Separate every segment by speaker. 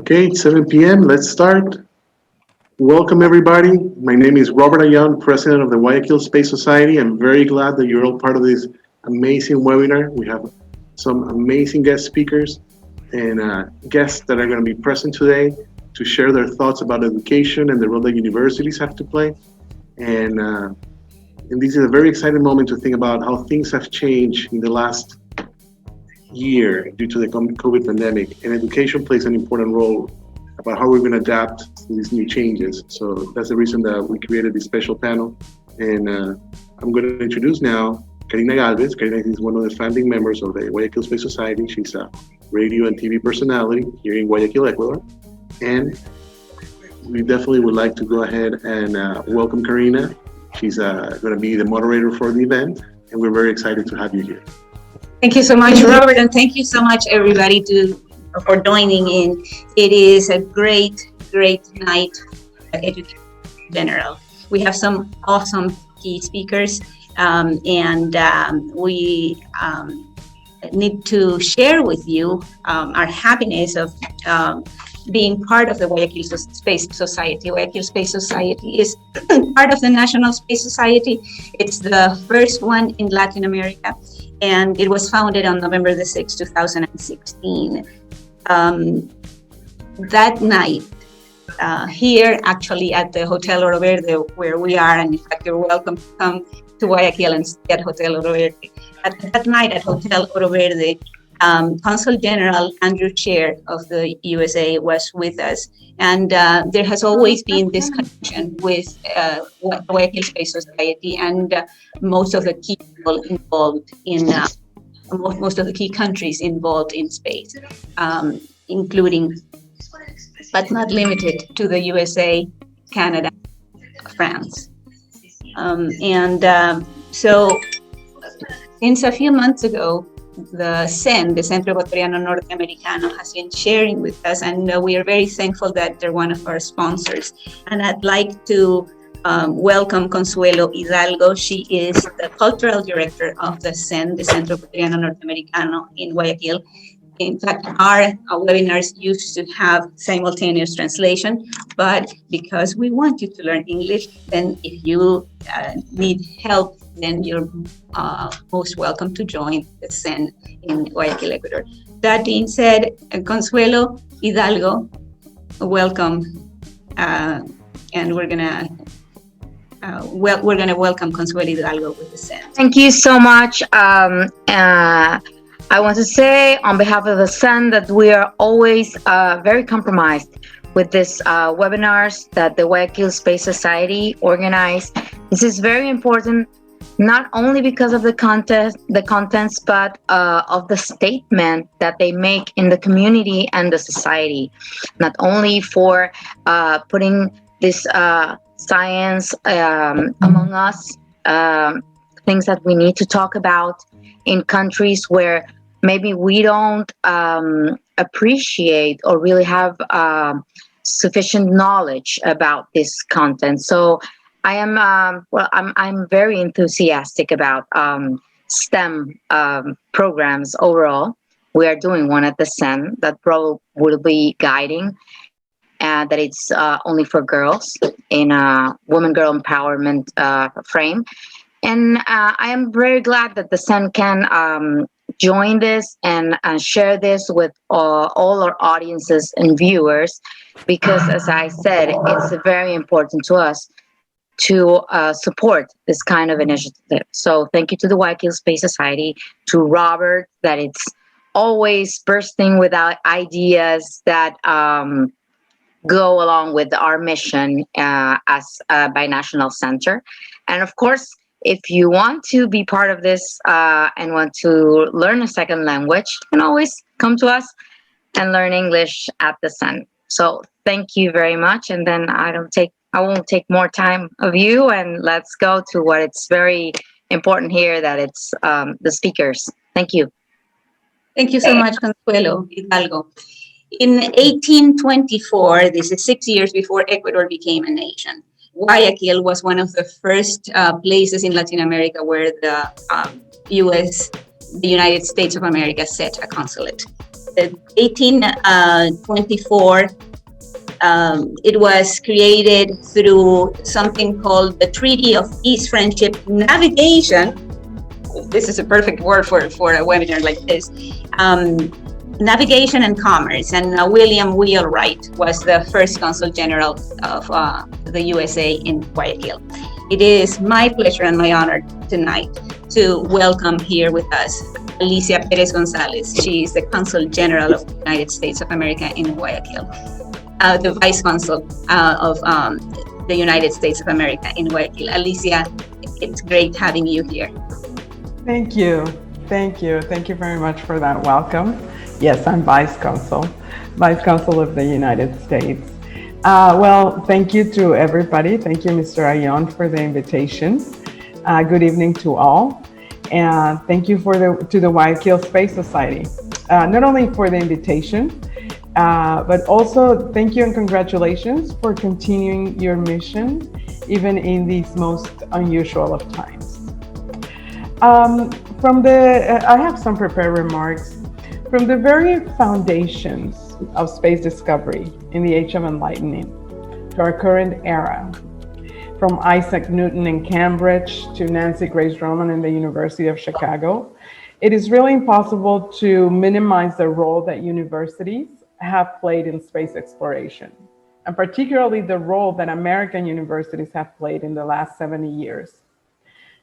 Speaker 1: Okay, it's 7 p.m. Let's start. Welcome, everybody. My name is Robert Ayan, president of the Guayaquil Space Society. I'm very glad that you're all part of this amazing webinar. We have some amazing guest speakers and guests that are going to be present today to share their thoughts about education and the role that universities have to play. And this is a very exciting moment to think about how things have changed in the last year due to the COVID pandemic, and education plays an important role about how we're going to adapt to these new changes. So that's the reason that we created this special panel. And I'm going to introduce now Karina Galvez. Karina is one of the founding members of the Guayaquil Space Society. She's a radio and TV personality here in Guayaquil, Ecuador. And we definitely would like to go ahead and welcome Karina. She's going to be the moderator for the event, and we're very excited to have you here.
Speaker 2: Thank you so much, Robert, and thank you so much, everybody, for joining in. It is a great night at Education in general. We have some awesome key speakers, and we need to share with you our happiness of being part of the Guayaquil Space Society. Guayaquil Space Society is part of the National Space Society. It's the first one in Latin America, and it was founded on November the 6th, 2016. That night, here actually at the Hotel Oro Verde, where we are, and in fact you're welcome to come to Guayaquil and stay at Hotel Oro Verde. At that night at Hotel Oro Verde, Consul General Andrew Chair of the USA was with us, and there has always been this connection with Guayaquil Space Society and most of the key people involved in most of the key countries involved in space, including but not limited to the USA, Canada, France. So since a few months ago, the CEN, the Centro Ecuatoriano Norteamericano, has been sharing with us, and we are very thankful that they're one of our sponsors. And I'd like to welcome Consuelo Hidalgo. She is the cultural director of the CEN, the Centro Ecuatoriano Norteamericano in Guayaquil. In fact, our webinars used to have simultaneous translation, but because we want you to learn English, then if you need help, then you're most welcome to join the CEN in Guayaquil, Ecuador. That being said, Consuelo Hidalgo, welcome, and we're gonna welcome Consuelo Hidalgo with the CEN.
Speaker 3: Thank you so much. I want to say on behalf of the CEN that we are always very compromised with this webinars that the Guayaquil Space Society organized. This is very important, not only because of the contents, but of the statement that they make in the community and the society. Not only for putting this science among us, things that we need to talk about in countries where maybe we don't appreciate or really have sufficient knowledge about this content. So I am I'm very enthusiastic about STEM programs overall. We are doing one at the CEN that probably will be guiding, that it's only for girls in a woman-girl empowerment frame. And I am very glad that the CEN can join this and share this with all our audiences and viewers, because as I said, it's very important to us to support this kind of initiative. So thank you to the Guayaquil Space Society, to Robert, that it's always bursting with ideas that go along with our mission as a binational center. And of course, if you want to be part of this and want to learn a second language, you can always come to us and learn English at the CEN. So thank you very much. And then I won't take more time of you, and let's go to what it's very important here, that it's the speakers. Thank you.
Speaker 2: Thank you so much, Consuelo Hidalgo. In 1824, this is 6 years before Ecuador became a nation, Guayaquil was one of the first places in Latin America where the United States of America set a consulate. 1824. It was created through something called the Treaty of Peace, Friendship, Navigation. This is a perfect word for a webinar like this. Navigation and Commerce, and William Wheelwright was the first Consul General of the USA in Guayaquil. It is my pleasure and my honor tonight to welcome here with us Alicia Perez Gonzalez. She is the Consul General of the United States of America in Guayaquil, the Vice Consul of the United States of America in Guayaquil. Alicia, it's great having you here.
Speaker 4: Thank you. Thank you. Thank you very much for that welcome. Yes, I'm Vice Consul of the United States. Well, thank you to everybody. Thank you, Mr. Ayon, for the invitation. Good evening to all. And thank you to the Guayaquil Space Society, not only for the invitation, but also thank you and congratulations for continuing your mission, even in these most unusual of times. I have some prepared remarks. From the very foundations of space discovery in the Age of Enlightenment to our current era, from Isaac Newton in Cambridge to Nancy Grace Roman in the University of Chicago, it is really impossible to minimize the role that universities have played in space exploration, and particularly the role that American universities have played in the last 70 years.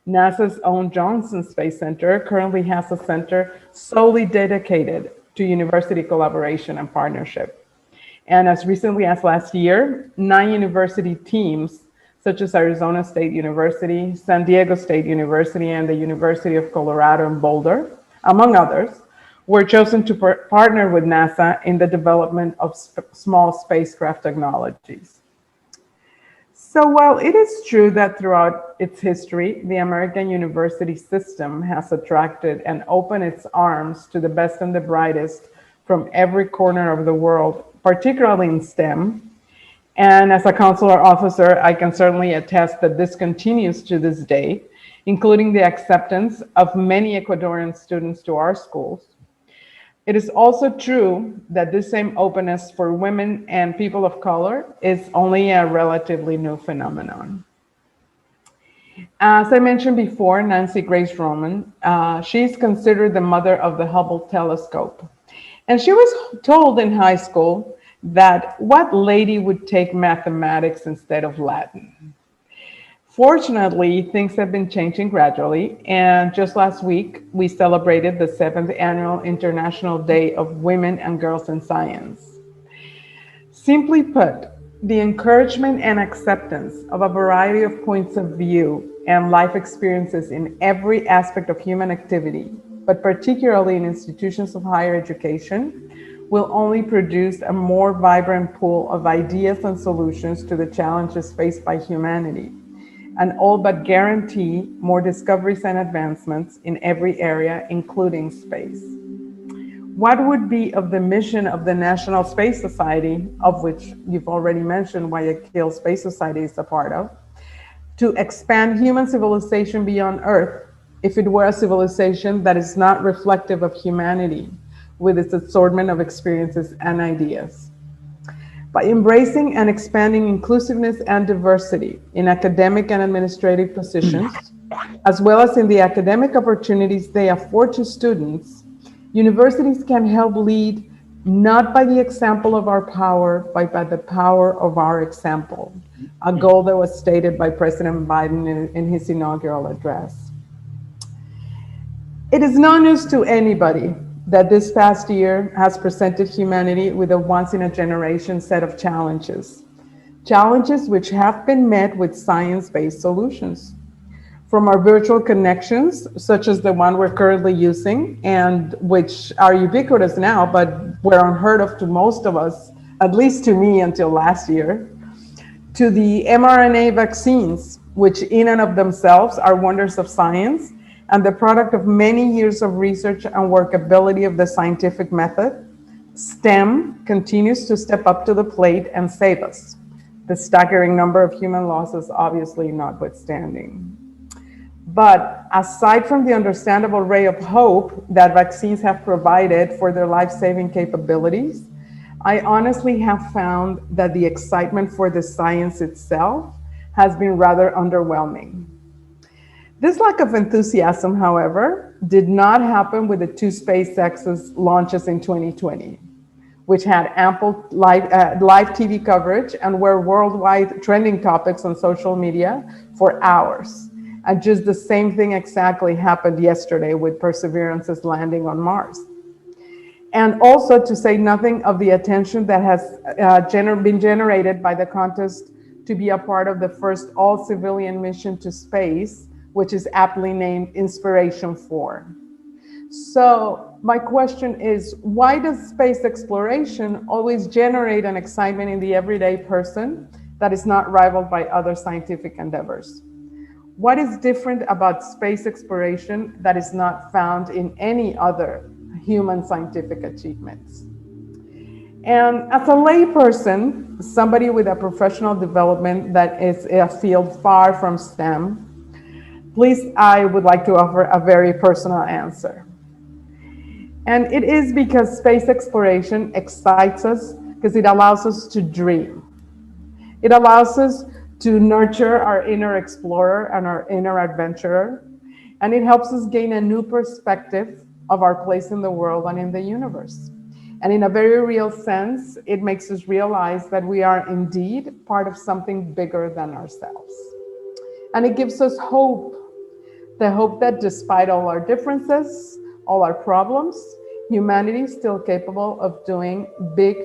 Speaker 4: NASA's own Johnson Space Center currently has a center solely dedicated to university collaboration and partnership. And as recently as last year, 9 university teams, such as Arizona State University, San Diego State University, and the University of Colorado in Boulder, among others, were chosen to partner with NASA in the development of small spacecraft technologies. So while it is true that throughout its history, the American university system has attracted and opened its arms to the best and the brightest from every corner of the world, particularly in STEM, and as a consular officer, I can certainly attest that this continues to this day, including the acceptance of many Ecuadorian students to our schools. It is also true that this same openness for women and people of color is only a relatively new phenomenon. As I mentioned before, Nancy Grace Roman, she's considered the mother of the Hubble telescope. And she was told in high school that what lady would take mathematics instead of Latin? Fortunately, things have been changing gradually, and just last week, we celebrated the 7th Annual International Day of Women and Girls in Science. Simply put, the encouragement and acceptance of a variety of points of view and life experiences in every aspect of human activity, but particularly in institutions of higher education, will only produce a more vibrant pool of ideas and solutions to the challenges faced by humanity, and all but guarantee more discoveries and advancements in every area, including space. What would be of the mission of the National Space Society, of which you've already mentioned Guayaquil Space Society is a part of, to expand human civilization beyond Earth if it were a civilization that is not reflective of humanity with its assortment of experiences and ideas? By embracing and expanding inclusiveness and diversity in academic and administrative positions, as well as in the academic opportunities they afford to students, universities can help lead not by the example of our power, but by the power of our example, a goal that was stated by President Biden in his inaugural address. It is no news to anybody that this past year has presented humanity with a once-in-a-generation set of challenges which have been met with science-based solutions. From our virtual connections, such as the one we're currently using, and which are ubiquitous now, but were unheard of to most of us, at least to me until last year, to the mRNA vaccines, which in and of themselves are wonders of science, and the product of many years of research and workability of the scientific method, STEM continues to step up to the plate and save us, the staggering number of human losses obviously notwithstanding. But aside from the understandable ray of hope that vaccines have provided for their life-saving capabilities, I honestly have found that the excitement for the science itself has been rather underwhelming. This lack of enthusiasm, however, did not happen with the two SpaceX's launches in 2020, which had ample live TV coverage and were worldwide trending topics on social media for hours. And just the same thing exactly happened yesterday with Perseverance's landing on Mars. And also, to say nothing of the attention that has been generated by the contest to be a part of the first all-civilian mission to space, which is aptly named Inspiration 4. So my question is, why does space exploration always generate an excitement in the everyday person that is not rivaled by other scientific endeavors? What is different about space exploration that is not found in any other human scientific achievements? And as a layperson, somebody with a professional development that is a field far from STEM, please, I would like to offer a very personal answer. And it is because space exploration excites us because it allows us to dream. It allows us to nurture our inner explorer and our inner adventurer. And it helps us gain a new perspective of our place in the world and in the universe. And in a very real sense, it makes us realize that we are indeed part of something bigger than ourselves. And it gives us hope, the hope that despite all our differences, all our problems, humanity is still capable of doing big,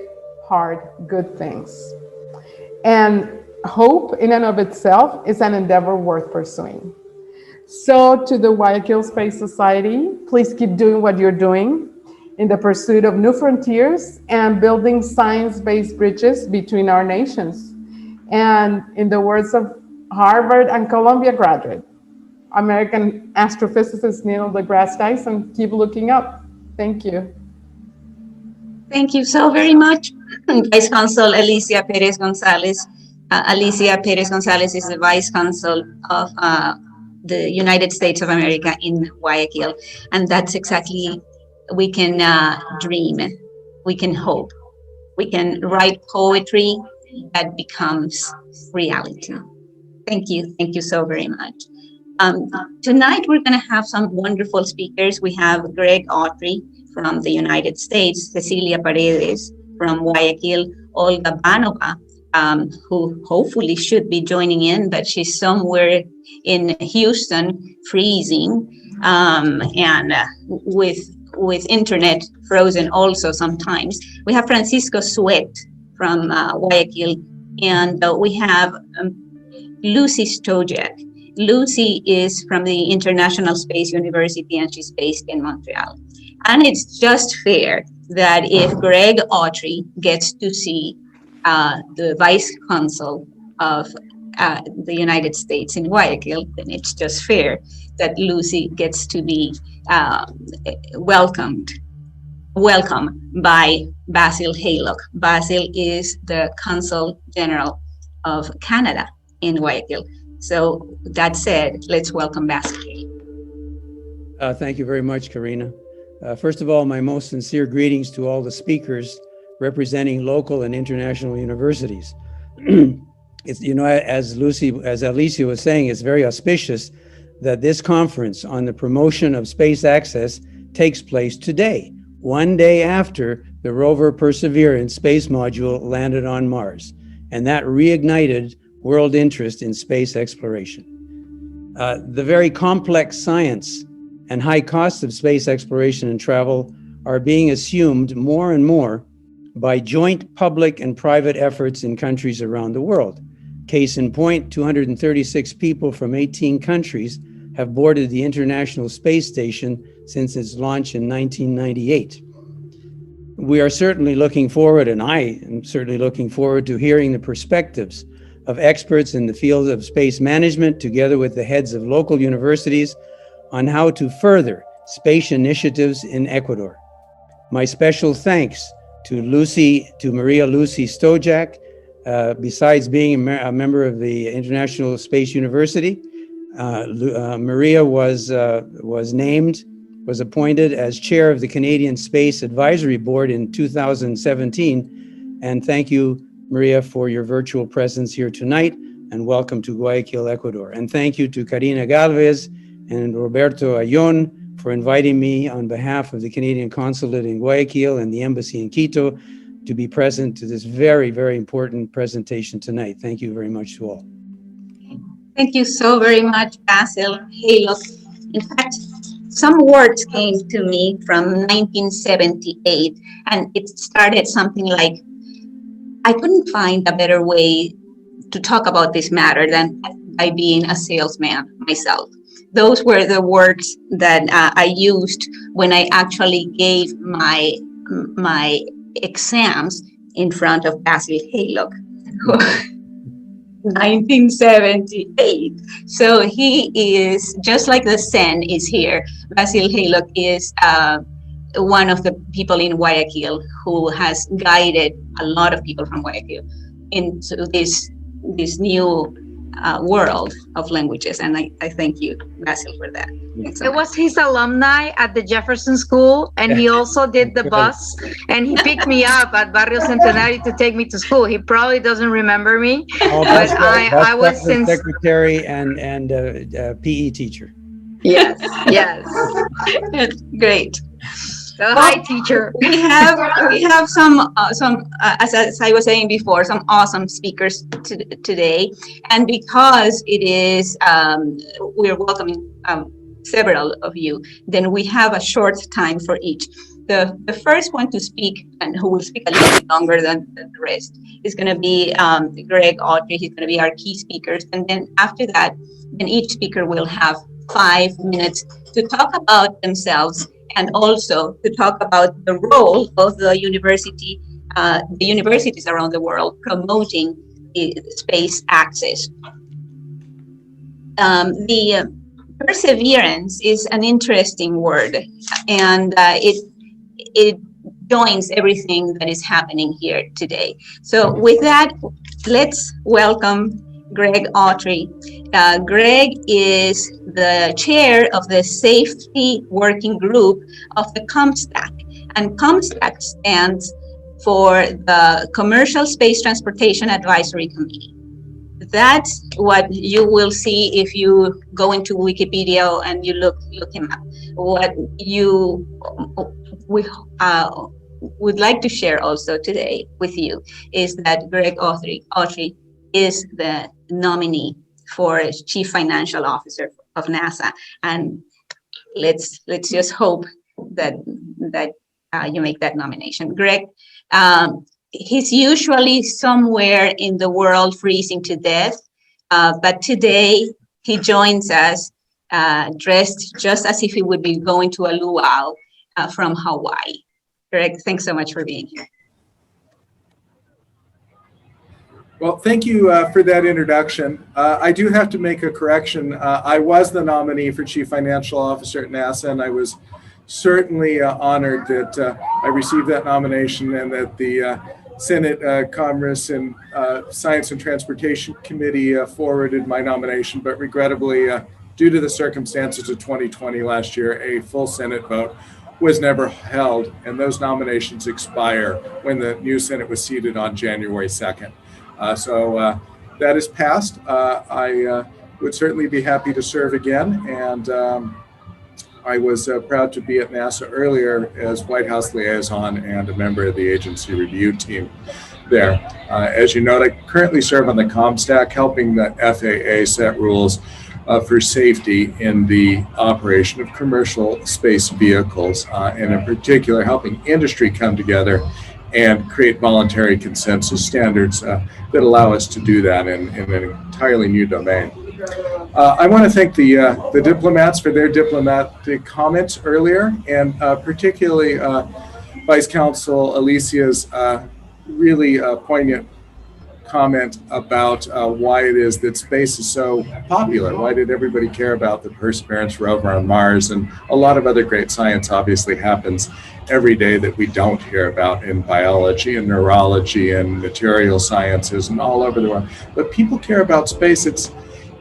Speaker 4: hard, good things. And hope in and of itself is an endeavor worth pursuing. So to the Guayaquil Space Society, please keep doing what you're doing in the pursuit of new frontiers and building science-based bridges between our nations. And in the words of Harvard and Columbia graduate, American astrophysicist Neil deGrasse Tyson, keep looking up. Thank you.
Speaker 2: Thank you so very much, Vice Consul Alicia Perez Gonzalez. Alicia Perez Gonzalez is the Vice Consul of the United States of America in Guayaquil. And that's exactly, we can dream, we can hope, we can write poetry that becomes reality. Thank you so very much. Tonight, we're going to have some wonderful speakers. We have Greg Autry from the United States, Cecilia Paredes from Guayaquil, Olga Banova, who hopefully should be joining in, but she's somewhere in Houston, freezing, and with internet frozen also sometimes. We have Francisco Suet from Guayaquil, and we have Lucy Stojak. Lucy is from the International Space University, and she's based in Montreal. And it's just fair that if Greg Autry gets to see the Vice Consul of the United States in Guayaquil, then it's just fair that Lucy gets to be welcomed by Basil Haylock. Basil is the Consul General of Canada in Guayaquil. So that said, let's welcome Basil.
Speaker 5: Thank you very much, Karina. First of all, my most sincere greetings to all the speakers representing local and international universities. It's, you know, as Alicia was saying, it's very auspicious that this conference on the promotion of space access takes place today, one day after the rover Perseverance space module landed on Mars, and that reignited world interest in space exploration. The very complex science and high costs of space exploration and travel are being assumed more and more by joint public and private efforts in countries around the world. Case in point, 236 people from 18 countries have boarded the International Space Station since its launch in 1998. We are certainly looking forward, and I am certainly looking forward to hearing the perspectives of experts in the field of space management, together with the heads of local universities, on how to further space initiatives in Ecuador. My special thanks to Maria Lucy Stojak. Besides being a member of the International Space University, Maria was appointed as chair of the Canadian Space Advisory Board in 2017. And thank you, Maria, for your virtual presence here tonight, and welcome to Guayaquil, Ecuador. And thank you to Karina Galvez and Roberto Ayon for inviting me on behalf of the Canadian Consulate in Guayaquil and the Embassy in Quito to be present to this very, very important presentation tonight. Thank you very much to all.
Speaker 2: Thank you so very much, Basil. Hey, look, in fact, some words came to me from 1978, and it started something like, I couldn't find a better way to talk about this matter than by being a salesman myself. Those were the words that I used when I actually gave my exams in front of Basil Haylock, 1978. So he is, just like the Sen is here, Basil Haylock is one of the people in Guayaquil who has guided a lot of people from Guayaquil into this new world of languages. And I thank you, Basil, for that.
Speaker 3: It was his alumni at the Jefferson School, and he also did the bus, and he picked me up at Barrio Centenario to take me to school. He probably doesn't remember me, but I was since
Speaker 5: secretary and PE teacher.
Speaker 3: Yes, yes.
Speaker 2: Great.
Speaker 3: So, hi, teacher.
Speaker 2: We have some as I was saying before, some awesome speakers today, and because it is we're welcoming several of you, then we have a short time for each. The first one to speak, and who will speak a little bit longer than the rest, is going to be Greg Autry. He's going to be our key speakers, and then after that, then each speaker will have 5 minutes to talk about themselves, and also to talk about the role of the universities around the world promoting space access. The perseverance is an interesting word, and it joins everything that is happening here today. So with that, let's welcome Greg Autry. Greg is the chair of the safety working group of the COMSTAC, and COMSTAC stands for the Commercial Space Transportation Advisory Committee. That's what you will see if you go into Wikipedia and you look him up. What you would like to share also today with you is that Greg Autry is the nominee for Chief Financial Officer of NASA, and let's just hope that you make that nomination. Greg, he's usually somewhere in the world freezing to death, but today he joins us dressed just as if he would be going to a luau from Hawaii. Greg, thanks so much for being here.
Speaker 6: Well, thank you for that introduction. I do have to make a correction. I was the nominee for Chief Financial Officer at NASA, and I was certainly honored that I received that nomination and that the Senate Commerce and Science and Transportation Committee forwarded my nomination, but regrettably, due to the circumstances of 2020 last year, a full Senate vote was never held, and those nominations expire when the new Senate was seated on January 2nd. So that is passed. I would certainly be happy to serve again, and I was proud to be at NASA earlier as White House liaison and a member of the agency review team there. As you note, I currently serve on the ComStack, helping the FAA set rules for safety in the operation of commercial space vehicles, and in particular helping industry come together and create voluntary consensus standards that allow us to do that in an entirely new domain. I want to thank the diplomats for their diplomatic comments earlier, and particularly Vice Consul Alicia's really poignant comment about why it is that space is so popular. Why did everybody care about the Perseverance rover on Mars? And a lot of other great science obviously happens every day that we don't hear about in biology and neurology and material sciences and all over the world. But people care about space.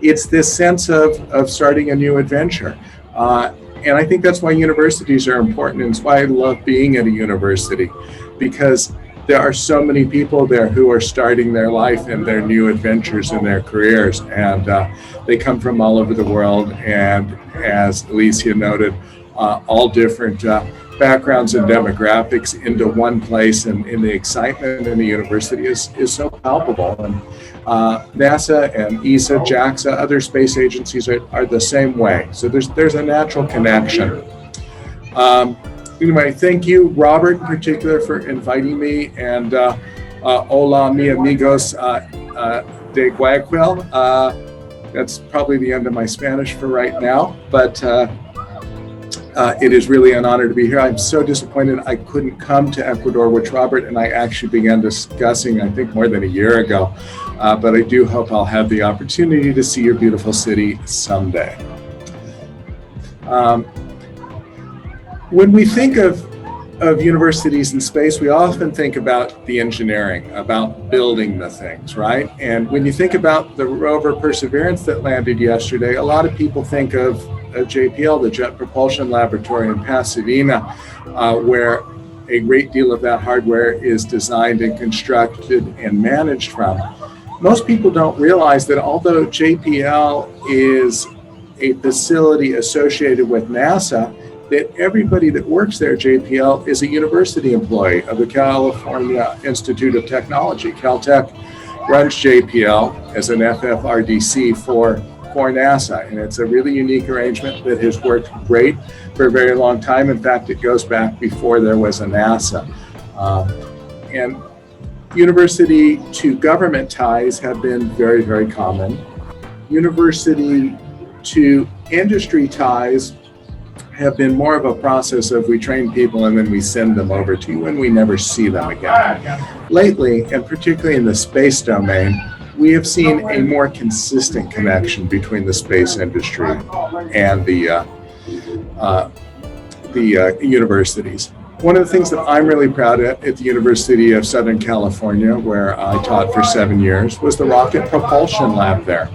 Speaker 6: it's this sense of starting a new adventure. And I think that's why universities are important, and it's why I love being at a university, because there are so many people there who are starting their life and their new adventures in their careers, and they come from all over the world, and as Alicia noted, all different backgrounds and demographics into one place, and the excitement in the university is so palpable. And NASA and ESA, JAXA, other space agencies are the same way. So there's a natural connection. Anyway, thank you, Robert, in particular, for inviting me, and hola, mi amigos de Guayaquil. That's probably the end of my Spanish for right now, but it is really an honor to be here. I'm so disappointed I couldn't come to Ecuador, which Robert and I actually began discussing, I think, more than a year ago. But I do hope I'll have the opportunity to see your beautiful city someday. When we think of universities in space, we often think about the engineering, about building the things, right? And when you think about the rover Perseverance that landed yesterday, a lot of people think of JPL, the Jet Propulsion Laboratory in Pasadena, where a great deal of that hardware is designed and constructed and managed from. Most people don't realize that although JPL is a facility associated with NASA, that everybody that works there at JPL is a university employee of the California Institute of Technology. Caltech runs JPL as an FFRDC for NASA, and it's a really unique arrangement that has worked great for a very long time. In fact, it goes back before there was a NASA. And university to government ties have been very, very common. University to industry ties have been more of a process of we train people and then we send them over to you and we never see them again. Lately, and particularly in the space domain, we have seen a more consistent connection between the space industry and the universities. One of the things that I'm really proud of at the University of Southern California, where I taught for 7 years, was the rocket propulsion lab there.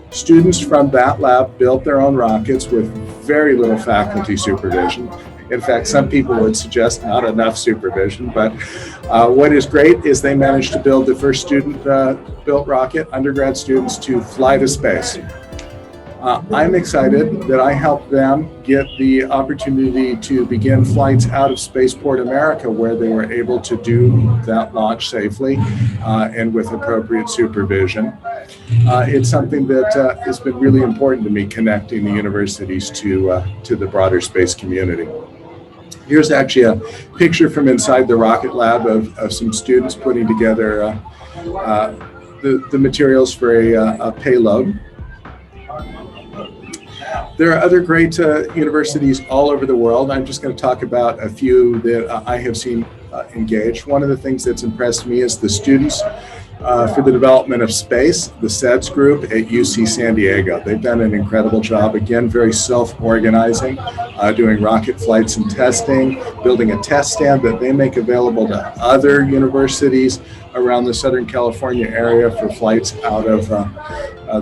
Speaker 6: Students from that lab built their own rockets with very little faculty supervision. In fact, some people would suggest not enough supervision, but what is great is they managed to build the first student-built rocket, undergrad students, to fly to space. I'm excited that I helped them get the opportunity to begin flights out of Spaceport America, where they were able to do that launch safely and with appropriate supervision. It's something that has been really important to me, connecting the universities to the broader space community. Here's actually a picture from inside the rocket lab of some students putting together the materials for a payload. There are other great universities all over the world. I'm just going to talk about a few that I have seen engaged. One of the things that's impressed me is the students for the development of space, the SEDS group at UC San Diego. They've done an incredible job, again, very self-organizing, doing rocket flights and testing, building a test stand that they make available to other universities around the Southern California area for flights out of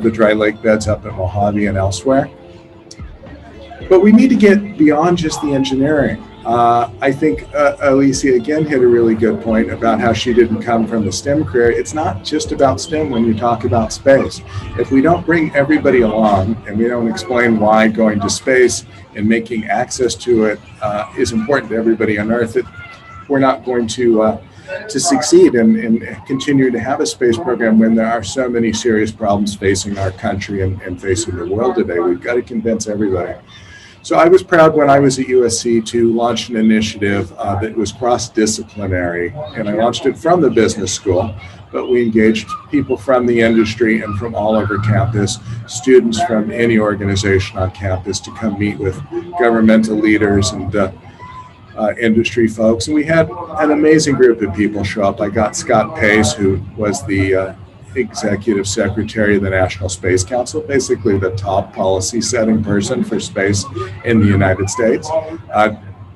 Speaker 6: the dry lake beds up at Mojave and elsewhere. But we need to get beyond just the engineering. I think Alicia again hit a really good point about how she didn't come from the STEM career. It's not just about STEM when you talk about space. If we don't bring everybody along and we don't explain why going to space and making access to it is important to everybody on Earth, we're not going to succeed and continue to have a space program when there are so many serious problems facing our country and facing the world today. We've got to convince everybody. So I was proud when I was at USC to launch an initiative that was cross-disciplinary, and I launched it from the business school, but we engaged people from the industry and from all over campus, students from any organization on campus to come meet with governmental leaders and industry folks. And we had an amazing group of people show up. I got Scott Pace, who was the executive secretary of the National Space Council, basically the top policy setting person for space in the United States.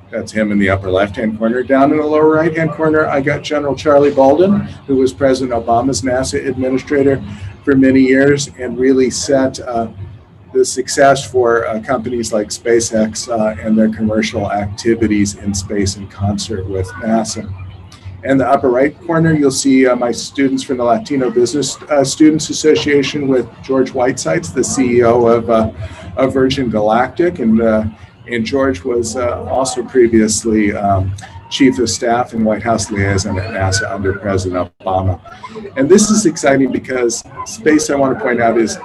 Speaker 6: That's him in the upper left-hand corner. Down in the lower right-hand corner, I got General Charlie Bolden, who was President Obama's NASA administrator for many years and really set the success for companies like SpaceX and their commercial activities in space in concert with NASA. In the upper right corner, you'll see my students from the Latino Business Students Association with George Whitesides, the CEO of Virgin Galactic. And George was also previously Chief of Staff and White House Liaison at NASA under President Obama. And this is exciting because space, I want to point out, is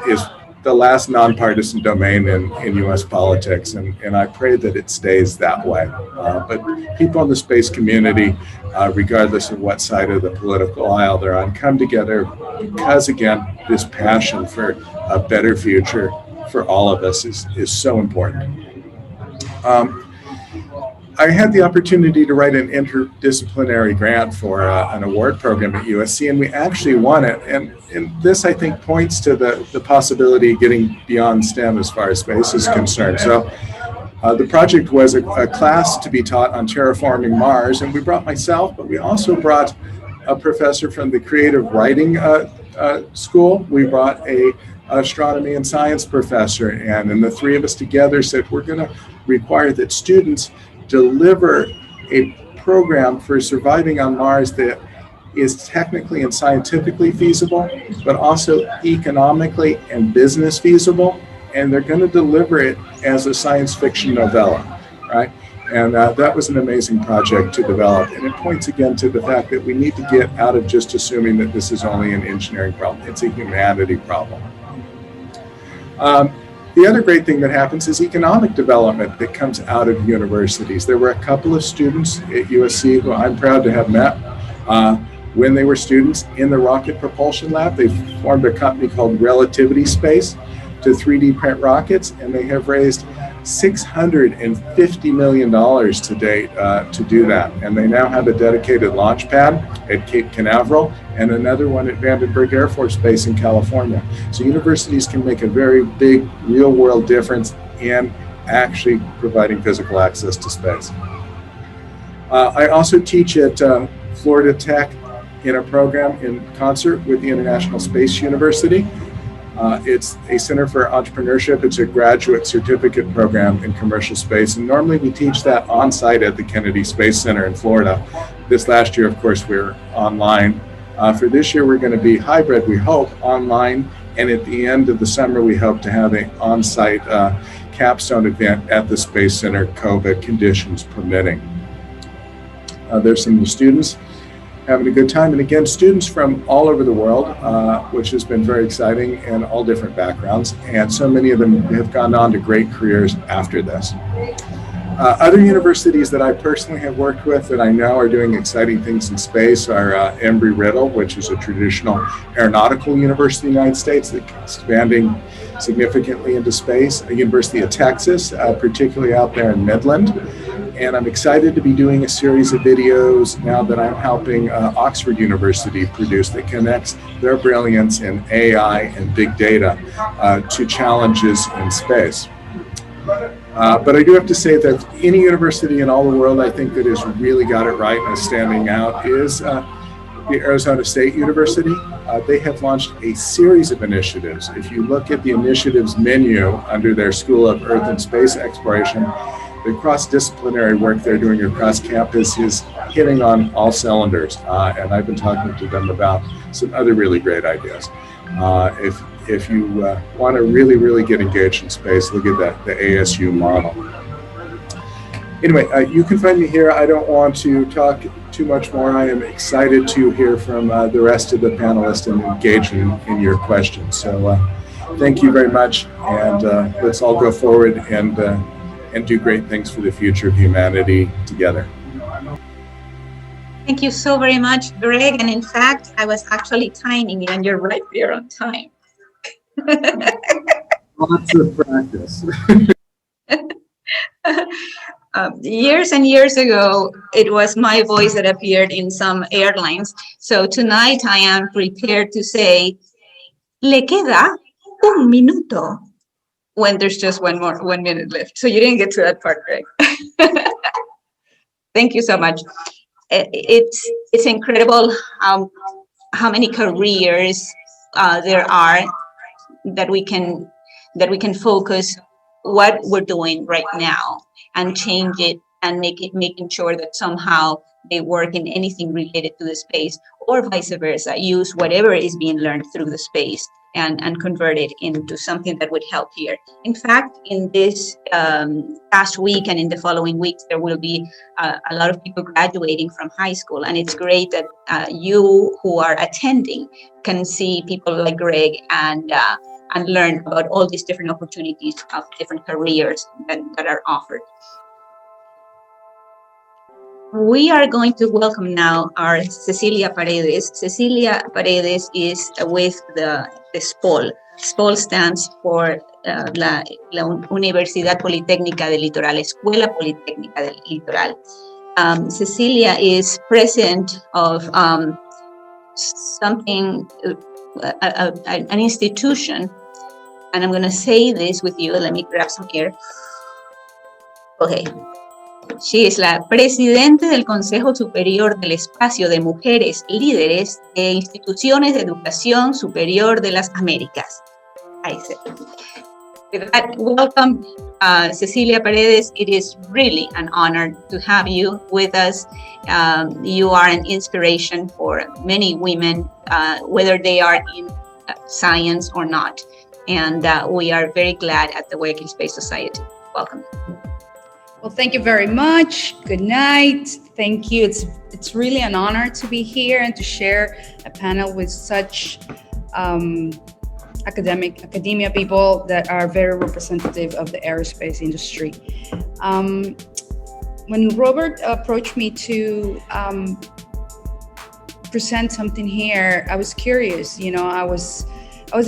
Speaker 6: the last nonpartisan domain in U.S. politics, and I pray that it stays that way. But people in the space community, regardless of what side of the political aisle they're on, come together because, again, this passion for a better future for all of us is so important. I had the opportunity to write an interdisciplinary grant for an award program at USC, and we actually won it. And this, I think, points to the possibility of getting beyond STEM as far as space is concerned. So the project was a class to be taught on terraforming Mars, and we brought myself, but we also brought a professor from the creative writing school. We brought a astronomy and science professor, and the three of us together said, we're going to require that students deliver a program for surviving on Mars that is technically and scientifically feasible, but also economically and business feasible. And they're going to deliver it as a science fiction novella, right? And that was an amazing project to develop. And it points again to the fact that we need to get out of just assuming that this is only an engineering problem. It's a humanity problem. The other great thing that happens is economic development that comes out of universities. There were a couple of students at USC who I'm proud to have met when they were students in the rocket propulsion lab. They formed a company called Relativity Space to 3D print rockets, and they have raised $650 million to date to do that. And they now have a dedicated launch pad at Cape Canaveral and another one at Vandenberg Air Force Base in California. So universities can make a very big real world difference in actually providing physical access to space. I also teach at Florida Tech in a program in concert with the International Space University. It's a Center for Entrepreneurship. It's a graduate certificate program in commercial space. And normally we teach that on site at the Kennedy Space Center in Florida. This last year, of course, we're online. For this year, we're going to be hybrid, we hope, online. And at the end of the summer, we hope to have an on-site capstone event at the Space Center, COVID conditions permitting. There's some students having a good time. And again, students from all over the world, which has been very exciting, and all different backgrounds. And so many of them have gone on to great careers after this. Other universities that I personally have worked with that I know are doing exciting things in space are Embry-Riddle, which is a traditional aeronautical university in the United States that's expanding significantly into space. The University of Texas, particularly out there in Midland. And I'm excited to be doing a series of videos now that I'm helping Oxford University produce that connects their brilliance in AI and big data to challenges in space. But I do have to say that any university in all the world, I think, that has really got it right and is standing out is the Arizona State University. They have launched a series of initiatives. If you look at the initiatives menu under their School of Earth and Space Exploration, the cross-disciplinary work they're doing across campus is hitting on all cylinders. And I've been talking to them about some other really great ideas. If you want to really get engaged in space, look at that, the ASU model. Anyway, you can find me here. I don't want to talk too much more. I am excited to hear from the rest of the panelists and engage in your questions. So thank you very much, and let's all go forward and do great things for the future of humanity together.
Speaker 2: Thank you so very much, Greg. And in fact, I was actually timing you, and you're right there on time.
Speaker 6: Lots of practice.
Speaker 2: Years and years ago, it was my voice that appeared in some airlines. So tonight I am prepared to say, le queda un minuto, when there's just one minute left. So you didn't get to that part, Greg. Thank you so much. It's incredible how many careers there are that we can focus what we're doing right now and change it and making sure that somehow they work in anything related to the space, or vice versa, use whatever is being learned through the space and convert it into something that would help here. In fact, in this past week and in the following weeks, there will be a lot of people graduating from high school. And it's great that you who are attending can see people like Greg and learn about all these different opportunities of different careers that are offered. We are going to welcome now our Cecilia Paredes. Cecilia Paredes is with the SPOL. SPOL stands for la Universidad Politécnica del Litoral, Escuela Politécnica del Litoral. Cecilia is president of something, an institution, and I'm going to say this with you. Let me grab some air. Okay. She es la presidente del Consejo Superior del Espacio de Mujeres Líderes de Instituciones de Educación Superior de las Américas. I said. With that, welcome, Cecilia Paredes. It is really an honor to have you with us. You are an inspiration for many women, whether they are in science or not. And we are very glad at the Guayaquil Space Society. Welcome.
Speaker 7: Well, thank you very much. Good night. Thank you. It's really an honor to be here and to share a panel with such academia people that are very representative of the aerospace industry. When Robert approached me to present something here, I was curious. I was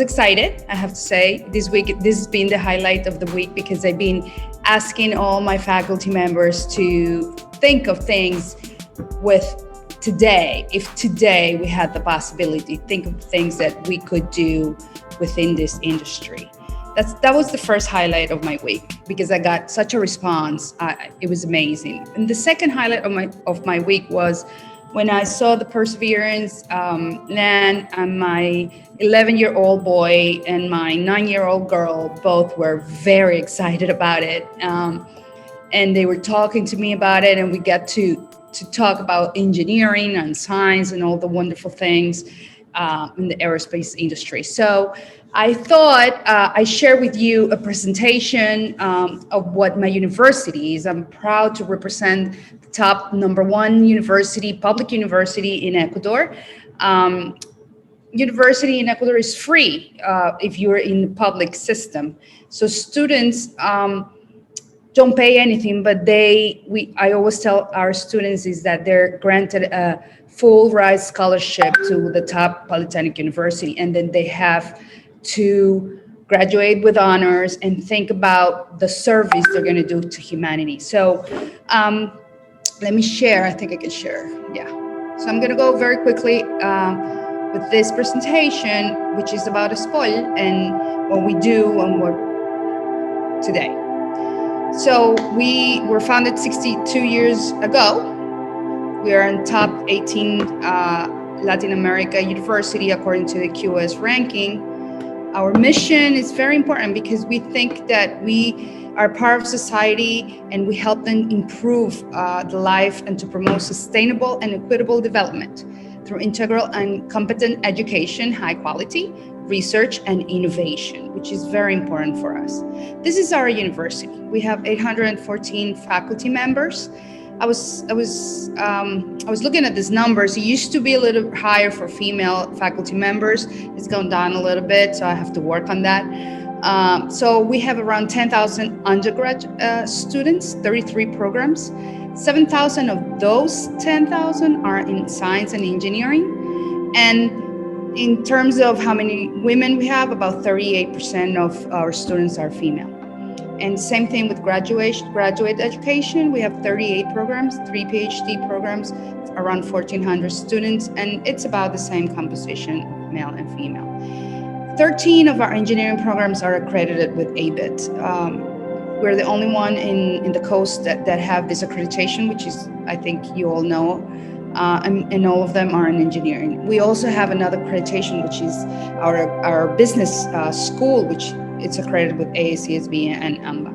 Speaker 7: excited, I have to say. This week, this has been the highlight of the week because I've been asking all my faculty members to think of things with today. If today we had the possibility, think of things that we could do within this industry. That was the first highlight of my week because I got such a response. It was amazing. And the second highlight of my week was when I saw the Perseverance land, and my 11-year-old boy and my 9-year-old girl both were very excited about it. And they were talking to me about it, and we got to talk about engineering and science and all the wonderful things in the aerospace industry. So I thought I'd share with you a presentation of what my university is. I'm proud to represent the top #1 university, public university in Ecuador. University in Ecuador is free if you're in the public system. So students don't pay anything, but I always tell our students is that they're granted a full ride scholarship to the top polytechnic university, and then they have to graduate with honors and think about the service they're going to do to humanity. So let me share. I think I can share. Yeah. So I'm going to go very quickly with this presentation, which is about SPOL and what we do and what today. So we were founded 62 years ago. We are in top 18 Latin America university according to the QS ranking. Our mission is very important because we think that we are part of society and we help them improve the life and to promote sustainable and equitable development through integral and competent education, high quality, research and innovation, which is very important for us. This is our university. We have 814 faculty members. I was looking at these numbers. It used to be a little higher for female faculty members. It's gone down a little bit, so I have to work on that. So we have around 10,000 undergrad students, 33 programs. 7,000 of those 10,000 are in science and engineering. And in terms of how many women we have, about 38% of our students are female. And same thing with graduate education. We have 38 programs, 3 PhD programs, around 1,400 students, and it's about the same composition of male and female. 13 of our engineering programs are accredited with ABIT. We're the only one in the coast that have this accreditation, which is, I think you all know, and all of them are in engineering. We also have another accreditation, which is our business school, which it's accredited with AACSB and AMBA.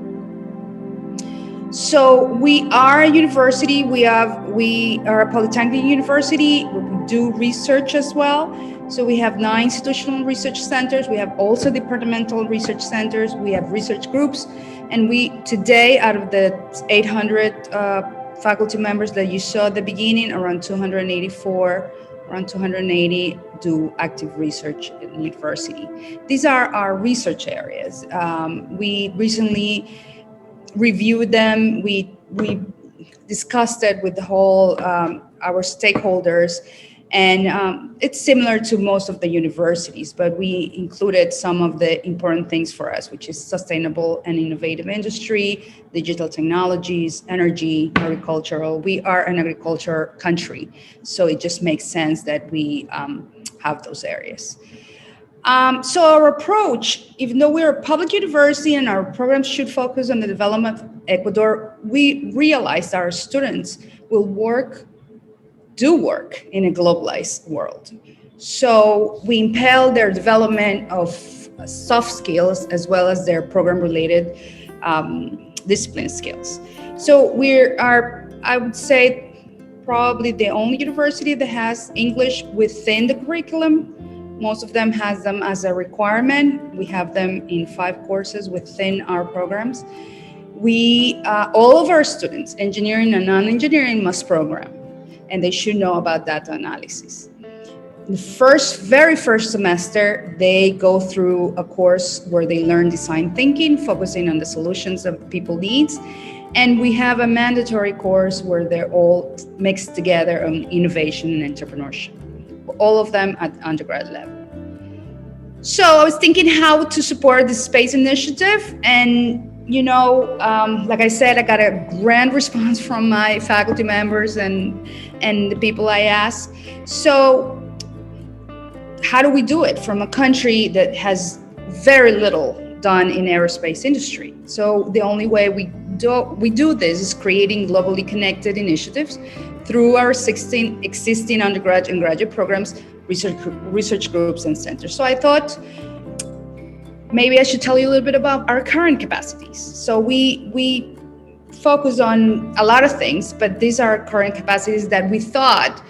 Speaker 7: So we are a university. We are a polytechnic university. We do research as well. So we have 9 institutional research centers. We have also departmental research centers. We have research groups. And we today, out of the 800 faculty members that you saw at the beginning, around 280 do active research in the university. These are our research areas. We recently reviewed them. We discussed it with the whole our stakeholders, and it's similar to most of the universities, but we included some of the important things for us, which is sustainable and innovative industry, digital technologies, energy, agricultural. We are an agriculture country, so it just makes sense that we have those areas. So our approach, even though we're a public university and our programs should focus on the development of Ecuador, we realized our students will do work in a globalized world. So we impel their development of soft skills as well as their program-related discipline skills. So I would say, probably the only university that has English within the curriculum. Most of them has them as a requirement. We have them in 5 courses within our programs. All of our students, engineering and non-engineering, must program, and they should know about data analysis. The very first semester, they go through a course where they learn design thinking, focusing on the solutions that people need. And we have a mandatory course where they're all mixed together on innovation and entrepreneurship. All of them at undergrad level. So I was thinking how to support the space initiative, and like I said, I got a grand response from my faculty members and the people I asked. So how do we do it from a country that has very little done in aerospace industry? So the only way we do this is creating globally connected initiatives through our 16 existing undergraduate and graduate programs, research groups, and centers. So I thought maybe I should tell you a little bit about our current capacities. So we focus on a lot of things, but these are current capacities that we thought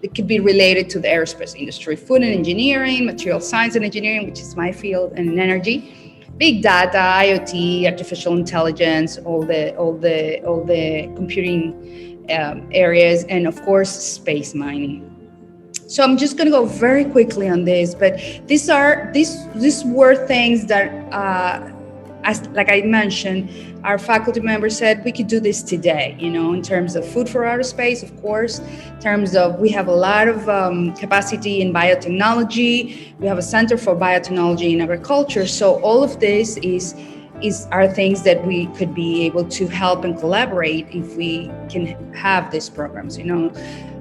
Speaker 7: it could be related to the aerospace industry: food and engineering, material science and engineering, which is my field, and energy, big data, IoT, artificial intelligence, all the computing areas, and of course, space mining. So I'm just going to go very quickly on this, but these were things that, like I mentioned, our faculty members said we could do this today, in terms of food for outer space, of course, in terms of we have a lot of capacity in biotechnology. We have a center for biotechnology in agriculture. So all of this are things that we could be able to help and collaborate if we can have these programs,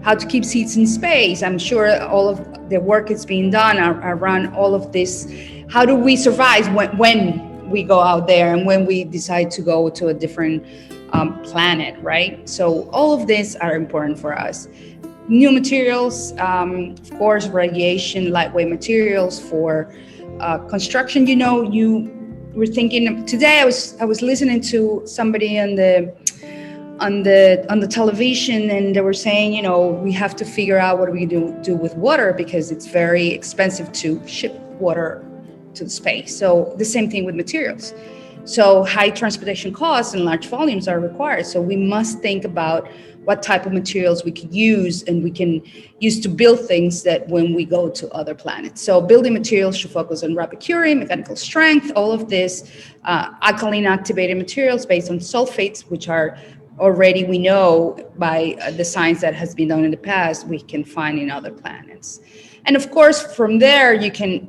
Speaker 7: how to keep seeds in space. I'm sure all of the work is being done around all of this. How do we survive when we go out there and when we decide to go to a different planet, right? So all of these are important for us. New materials, of course, radiation, lightweight materials for construction. We're thinking today. I was listening to somebody on the television, and they were saying, we have to figure out what we do with water, because it's very expensive to ship water to the space. So the same thing with materials. So high transportation costs and large volumes are required. So we must think about what type of materials we could use, and we can use to build things that when we go to other planets. So building materials should focus on rapid curing, mechanical strength, all of this, alkaline activated materials based on sulfates, which are already, we know by the science that has been done in the past, we can find in other planets. And of course, from there, you can,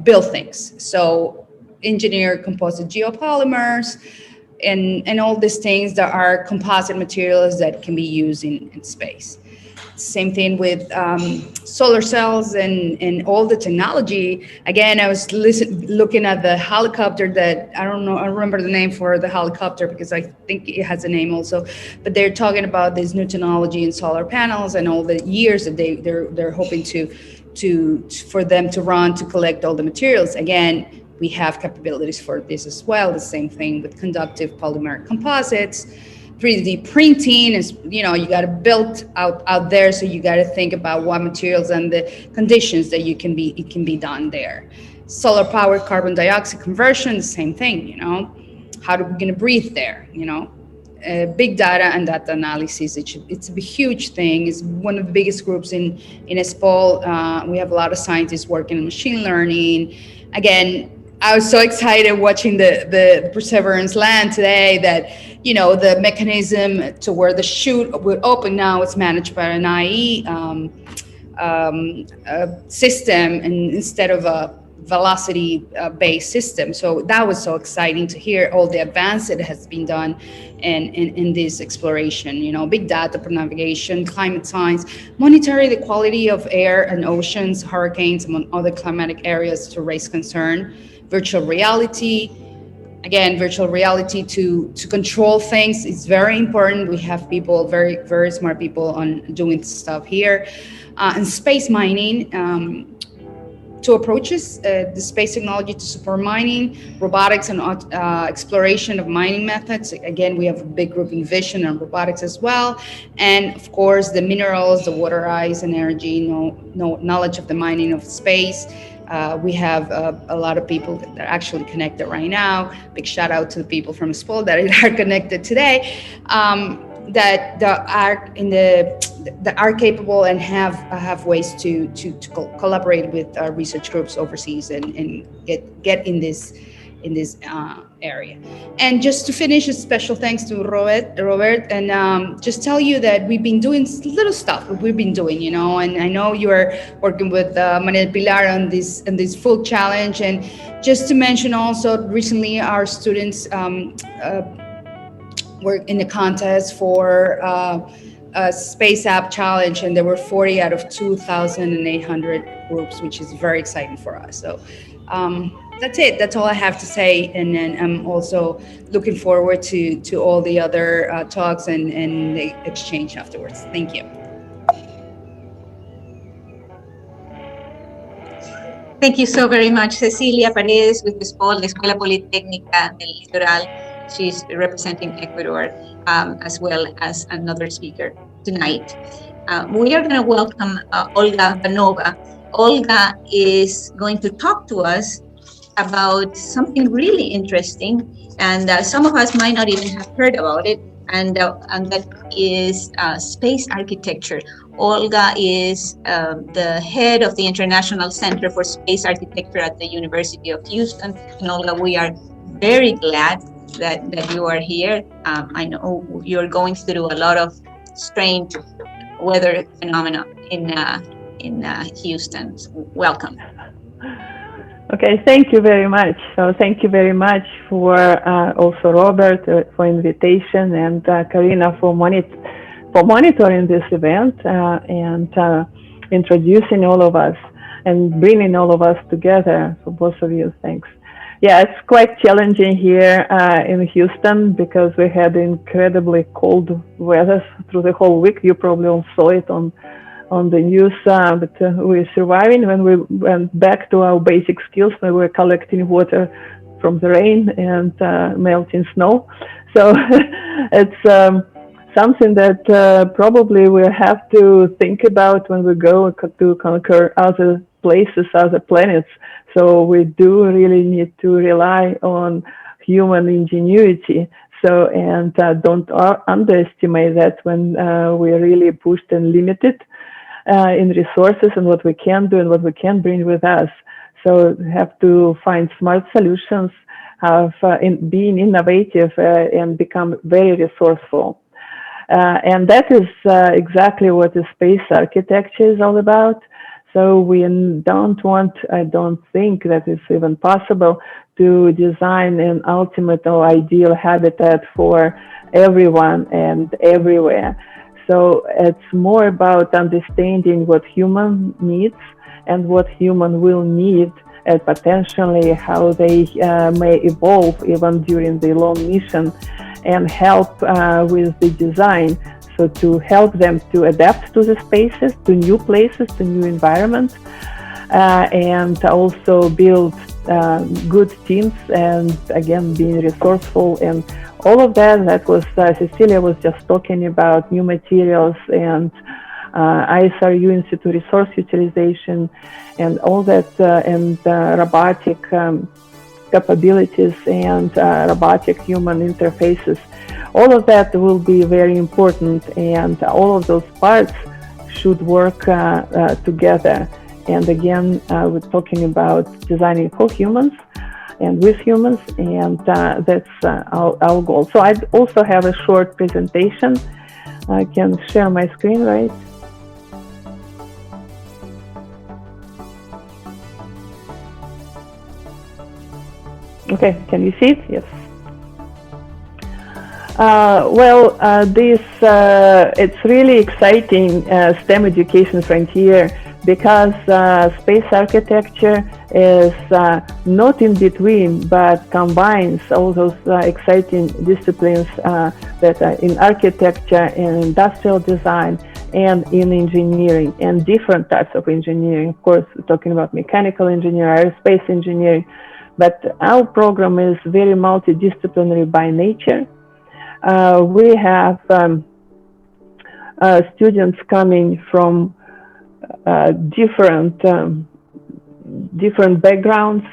Speaker 7: build things. So engineer composite geopolymers and all these things that are composite materials that can be used in space. Same thing with solar cells and all the technology. Again, I was looking at the helicopter that I don't remember the name for the helicopter because I think it has a name also. But they're talking about this new technology in solar panels and all the years that they're hoping for them to run to collect all the materials. Again, we have capabilities for this as well. The same thing with conductive polymer composites. 3D printing is, you got to build out there, so you got to think about what materials and the conditions that it can be done there. Solar powered carbon dioxide conversion, the same thing. How are we going to breathe there? Big data and data analysis. It's a huge thing. It's one of the biggest groups in ESPOL. We have a lot of scientists working in machine learning. Again, I was so excited watching the Perseverance land today that, the mechanism to where the chute would open now, it's managed by an IE system and instead of a velocity-based system. So that was so exciting to hear all the advance that has been done in this exploration. Big data for navigation, climate science, monitoring the quality of air and oceans, hurricanes, among other climatic areas to raise concern. Virtual reality. Again, virtual reality to control things is very important. We have people, very, very smart people on doing stuff here. And space mining, two approaches, the space technology to support mining, robotics and exploration of mining methods. Again, we have a big group in vision and robotics as well. And of course, the minerals, the water, ice, and energy, knowledge of the mining of space. We have a lot of people that are actually connected right now. Big shout out to the people from ESPOL that are connected today, that are capable and have ways to collaborate with research groups overseas and get in this area. And just to finish, a special thanks to Robert, and just tell you that we've been doing little stuff that we've been doing, and I know you're working with Manuel Pilar on this full challenge. And just to mention also, recently our students were in the contest for a space app challenge, and there were 40 out of 2,800 groups, which is very exciting for us. So that's it. That's all I have to say. And then I'm also looking forward to all the other talks and the exchange afterwards. Thank you.
Speaker 2: Thank you so very much, Cecilia Paredes with ESPOL, la Escuela Politécnica del Litoral. She's representing Ecuador, as well as another speaker tonight. We are going to welcome Olga Vanova. Olga is going to talk to us about something really interesting, and some of us might not even have heard about it, and that is space architecture. Olga is the head of the International Center for Space Architecture at the University of Houston. And Olga, we are very glad that you are here. I know you're going through a lot of strange weather phenomena in Houston. Welcome.
Speaker 8: Okay, thank you very much. So thank you very much for also Robert for invitation, and Karina for monitoring this event and introducing all of us and bringing all of us together. For both of you, thanks. Yeah, it's quite challenging here in Houston because we had incredibly cold weather through the whole week. You probably all saw it on the news, but we're surviving. When we went back to our basic skills, we were collecting water from the rain and melting snow. So it's something that probably we'll have to think about when we go to conquer other places, other planets. So we do really need to rely on human ingenuity. So, and don't underestimate that when we're really pushed and limited in resources and what we can do and what we can bring with us. So we have to find smart solutions, in being innovative and become very resourceful. And that is exactly what the space architecture is all about. So we don't want, I don't think that it's even possible to design an ultimate or ideal habitat for everyone and everywhere. So it's more about understanding what human needs and what human will need, and potentially how they may evolve even during the long mission, and help with the design. So to help them to adapt to the spaces, to new places, to new environments, and also build good teams, and again, being resourceful and all of that. That was, Cecilia was just talking about new materials and ISRU Institute resource utilization and all that, and robotic capabilities and robotic human interfaces. All of that will be very important, and all of those parts should work together. And again, we're talking about designing for humans and with humans, and that's our goal. So I also have a short presentation. I can share my screen, right? Okay, can you see it? Yes. It's really exciting STEM education frontier, because space architecture is not in between, but combines all those exciting disciplines that are in architecture, in industrial design, and in engineering, and different types of engineering. Of course, we're talking about mechanical engineering, aerospace engineering, but our program is very multidisciplinary by nature. We have students coming from different backgrounds,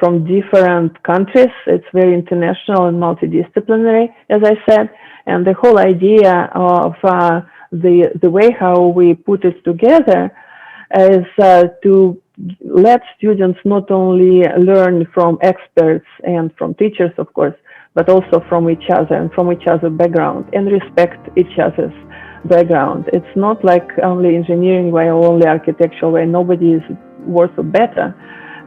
Speaker 8: from different countries. It's very international and multidisciplinary, as I said. And the whole idea of the way how we put it together is to let students not only learn from experts and from teachers, of course, but also from each other and from each other's background, and respect each other's background. It's not like only engineering way or only architectural way. Nobody is worse or better.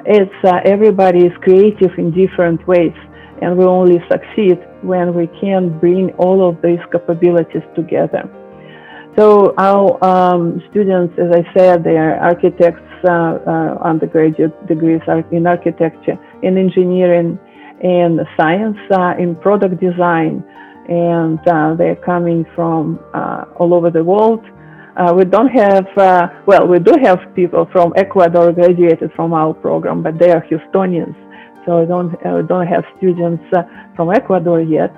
Speaker 8: It's everybody is creative in different ways, and we only succeed when we can bring all of these capabilities together. So our students, as I said, they are architects, undergraduate degrees in architecture, in engineering, in science, in product design, and they're coming from all over the world. We don't have, we do have people from Ecuador graduated from our program, but they are Houstonians. So we don't have students from Ecuador yet,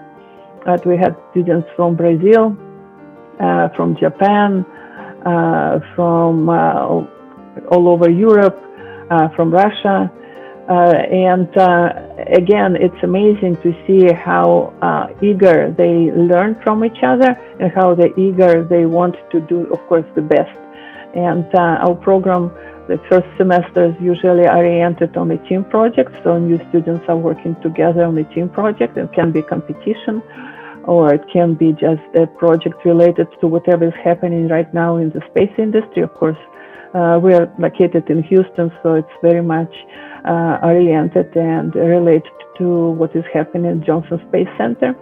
Speaker 8: but we have students from Brazil, from Japan, from all over Europe, from Russia. And again, it's amazing to see how eager they learn from each other, and how eager they want to do, of course, the best. And our program, the first semester is usually oriented on a team project. So new students are working together on a team project. It can be competition, or it can be just a project related to whatever is happening right now in the space industry. Of course, we are located in Houston, so it's very much oriented and related to what is happening at Johnson Space Center.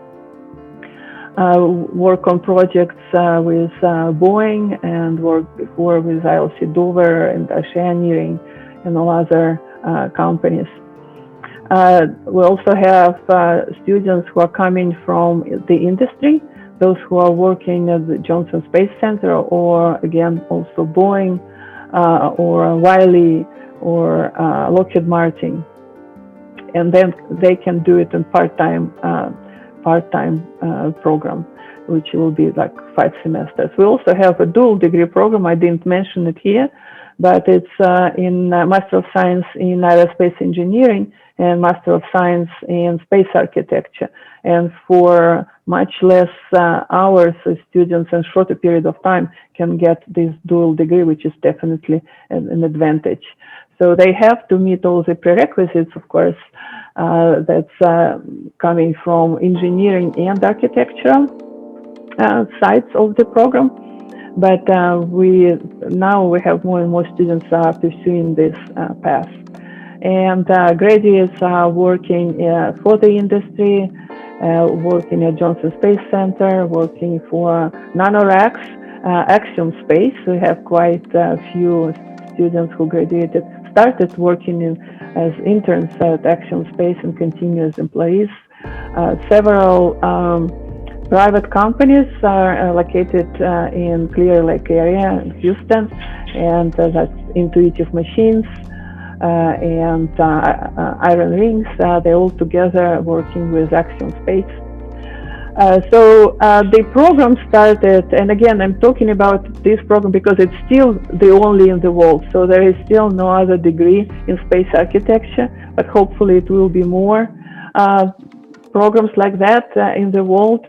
Speaker 8: Work on projects with Boeing, and work with ILC Dover and Oceaneering and all other companies. We also have students who are coming from the industry, those who are working at the Johnson Space Center, or again, also Boeing, or Wiley, or Lockheed Martin, and then they can do it in part-time program, which will be like 5 semesters. We also have a dual degree program. I didn't mention it here, but it's in Master of Science in Aerospace Engineering and Master of Science in Space Architecture. And for much less hours, students in shorter period of time can get this dual degree, which is definitely an advantage. So they have to meet all the prerequisites, of course, that's coming from engineering and architectural sides of the program. But we have more and more students pursuing this path. And graduates are working for the industry, working at Johnson Space Center, working for NanoRacks, Axiom Space. We have quite a few students who started working as interns at Axiom Space and continue as employees. Several private companies are located in Clear Lake area in Houston, and that's Intuitive Machines and Iron Rings. They're all together working with Axiom Space. So the program started, and again, I'm talking about this program because it's still the only in the world. So there is still no other degree in space architecture, but hopefully it will be more programs like that in the world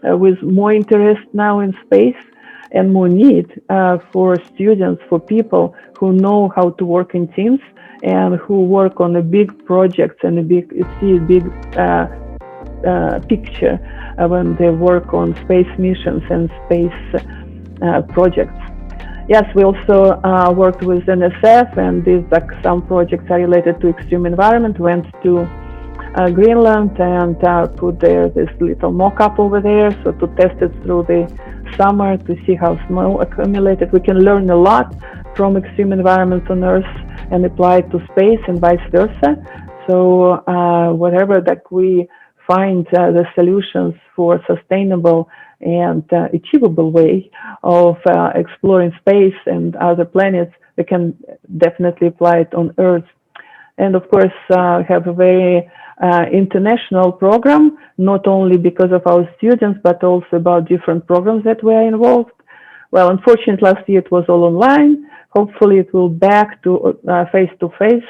Speaker 8: with more interest now in space and more need for students, for people who know how to work in teams and who work on a big projects and see a big picture when they work on space missions and space projects. Yes, we also worked with NSF, and these some projects are related to extreme environment. Went to Greenland and put this little mock-up over there, so to test it through the summer to see how snow accumulated. We can learn a lot from extreme environments on Earth and apply it to space and vice versa. So whatever that we find the solutions for sustainable and achievable way of exploring space and other planets, we can definitely apply it on Earth. And of course, have a very international program, not only because of our students, but also about different programs that we are involved. Well, unfortunately, last year it was all online. Hopefully it will back to face-to-face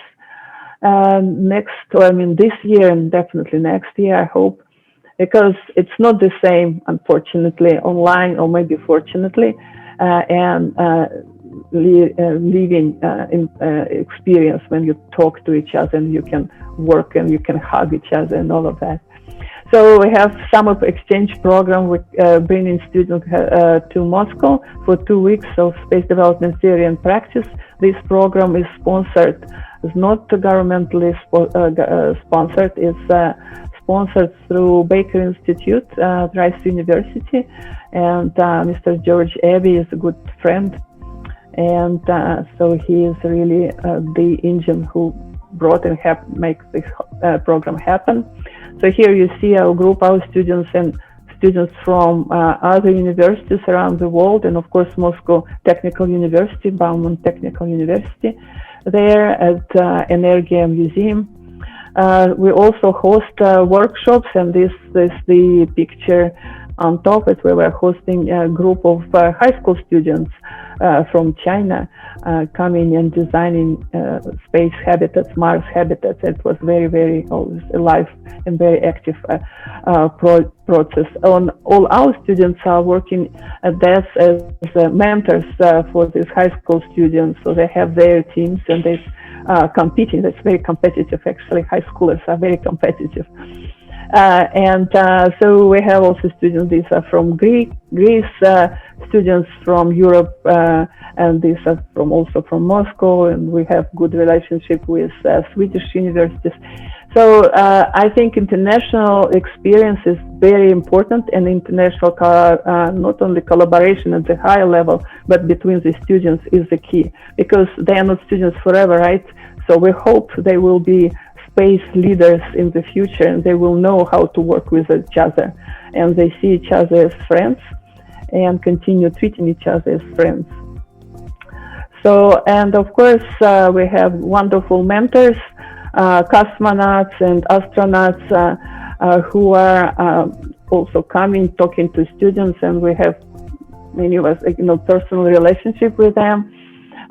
Speaker 8: this year and definitely next year, I hope, because it's not the same, unfortunately, online or maybe fortunately, and living experience when you talk to each other and you can work and you can hug each other and all of that. So we have summer exchange program with bringing students to Moscow for 2 weeks of space development theory and practice. This program is sponsored. It's not governmentally sponsored. It's sponsored through Baker Institute, Rice University, and Mr. George Abbey is a good friend. And so he is really the engine who brought and make this program happen. So here you see our group, our students and students from other universities around the world, and of course Moscow Technical University, Bauman Technical University, there at Energia Museum. We also host workshops, and this is the picture on top. It we were hosting a group of high school students from China coming and designing space habitats, Mars habitats. It was very, very always alive and very active process. All our students are working at that as mentors for these high school students. So they have their teams and they competing. That's very competitive. Actually, high schoolers are very competitive. So we have also students, these are from Greece, students from Europe, and these are also from Moscow, and we have good relationship with Swedish universities. So I think international experience is very important, and international not only collaboration at the higher level, but between the students is the key, because they are not students forever, right? So we hope they will be space leaders in the future, and they will know how to work with each other, and they see each other as friends and continue treating each other as friends. So, and of course, we have wonderful mentors, cosmonauts and astronauts who are also coming, talking to students, and we have many of us, personal relationship with them.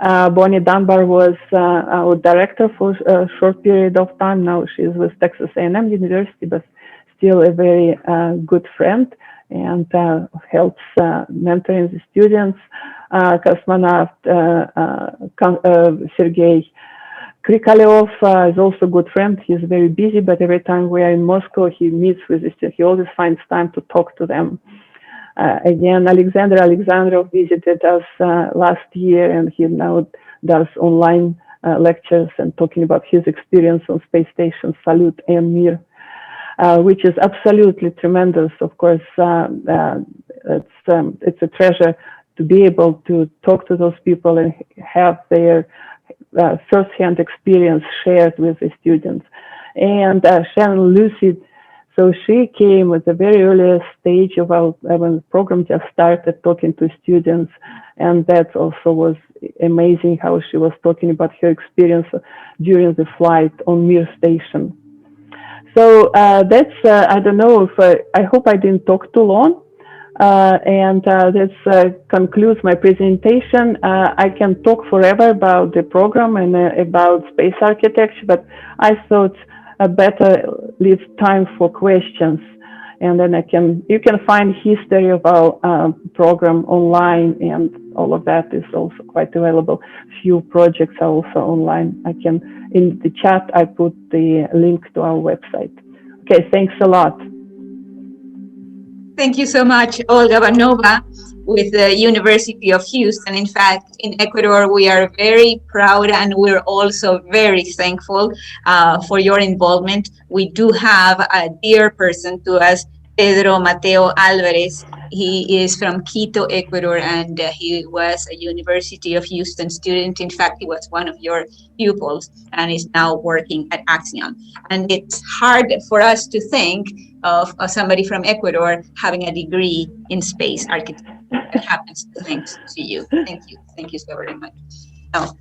Speaker 8: Bonnie Dunbar was our director for a short period of time. Now she's with Texas A&M University, but still a very good friend, and helps mentoring the students. Cosmonaut Sergei Krikalev is also a good friend. He's very busy, but every time we are in Moscow, he meets with the students. He always finds time to talk to them. Again, Alexander Alexandrov visited us last year, and he now does online lectures and talking about his experience on space station Salyut and Mir. which is absolutely tremendous. Of course, it's a treasure to be able to talk to those people and have their first-hand experience shared with the students. And Shannon Lucy, so she came at the very earliest stage of when the program just started, talking to students, and that also was amazing how she was talking about her experience during the flight on Mir Station. So that's, I don't know if, I hope I didn't talk too long. And this concludes my presentation. I can talk forever about the program and about space architecture, but I thought better leave time for questions. And then you can find history of our program online, and all of that is also quite available. Few projects are also online. In the chat, I put the link to our website. Okay, thanks a lot.
Speaker 2: Thank you so much, Olga Vanova, with the University of Houston. In fact, in Ecuador, we are very proud and we're also very thankful for your involvement. We do have a dear person to us, Pedro Mateo Alvarez. He is from Quito, Ecuador, and he was a University of Houston student. In fact, he was one of your pupils and is now working at Axion. And it's hard for us to think of somebody from Ecuador having a degree in space architecture. That happens thanks to you. Thank you. Thank you so very much. Now,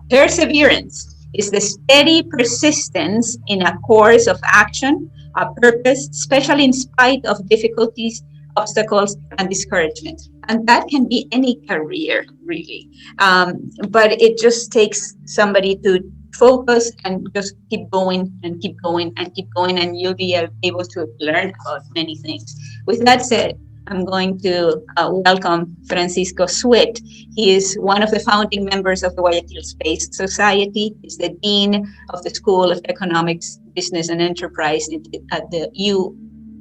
Speaker 2: perseverance is the steady persistence in a course of action, a purpose, especially in spite of difficulties, obstacles, and discouragement. And that can be any career, really. But it just takes somebody to focus and just keep going and keep going and keep going, and you'll be able to learn about many things. With that said, I'm going to welcome Francisco Sweet. He is one of the founding members of the Guayaquil Space Society. He's the Dean of the School of Economics, Business and Enterprise at the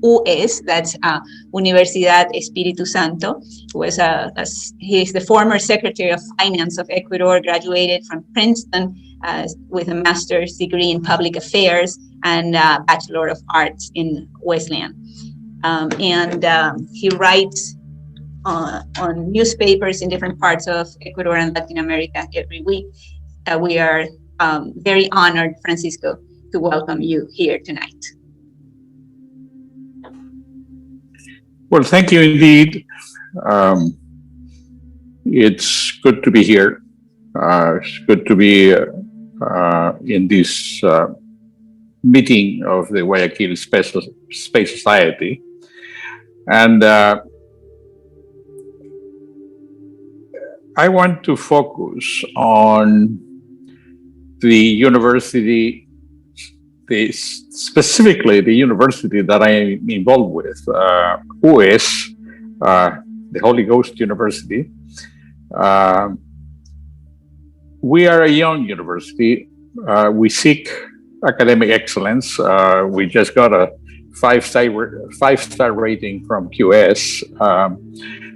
Speaker 2: US, that's Universidad Espíritu Santo. He is the former Secretary of Finance of Ecuador, graduated from Princeton with a master's degree in public affairs and Bachelor of Arts in Wesleyan. He writes on newspapers in different parts of Ecuador and Latin America every week. We are very honored, Francisco, to welcome you here tonight.
Speaker 9: Well, thank you indeed. It's good to be here. It's good to be in this meeting of the Guayaquil Space Society. And I want to focus on the university, specifically the university that I am involved with, US, the Holy Ghost University. We are a young university. We seek academic excellence. We just got a five-star rating from QS.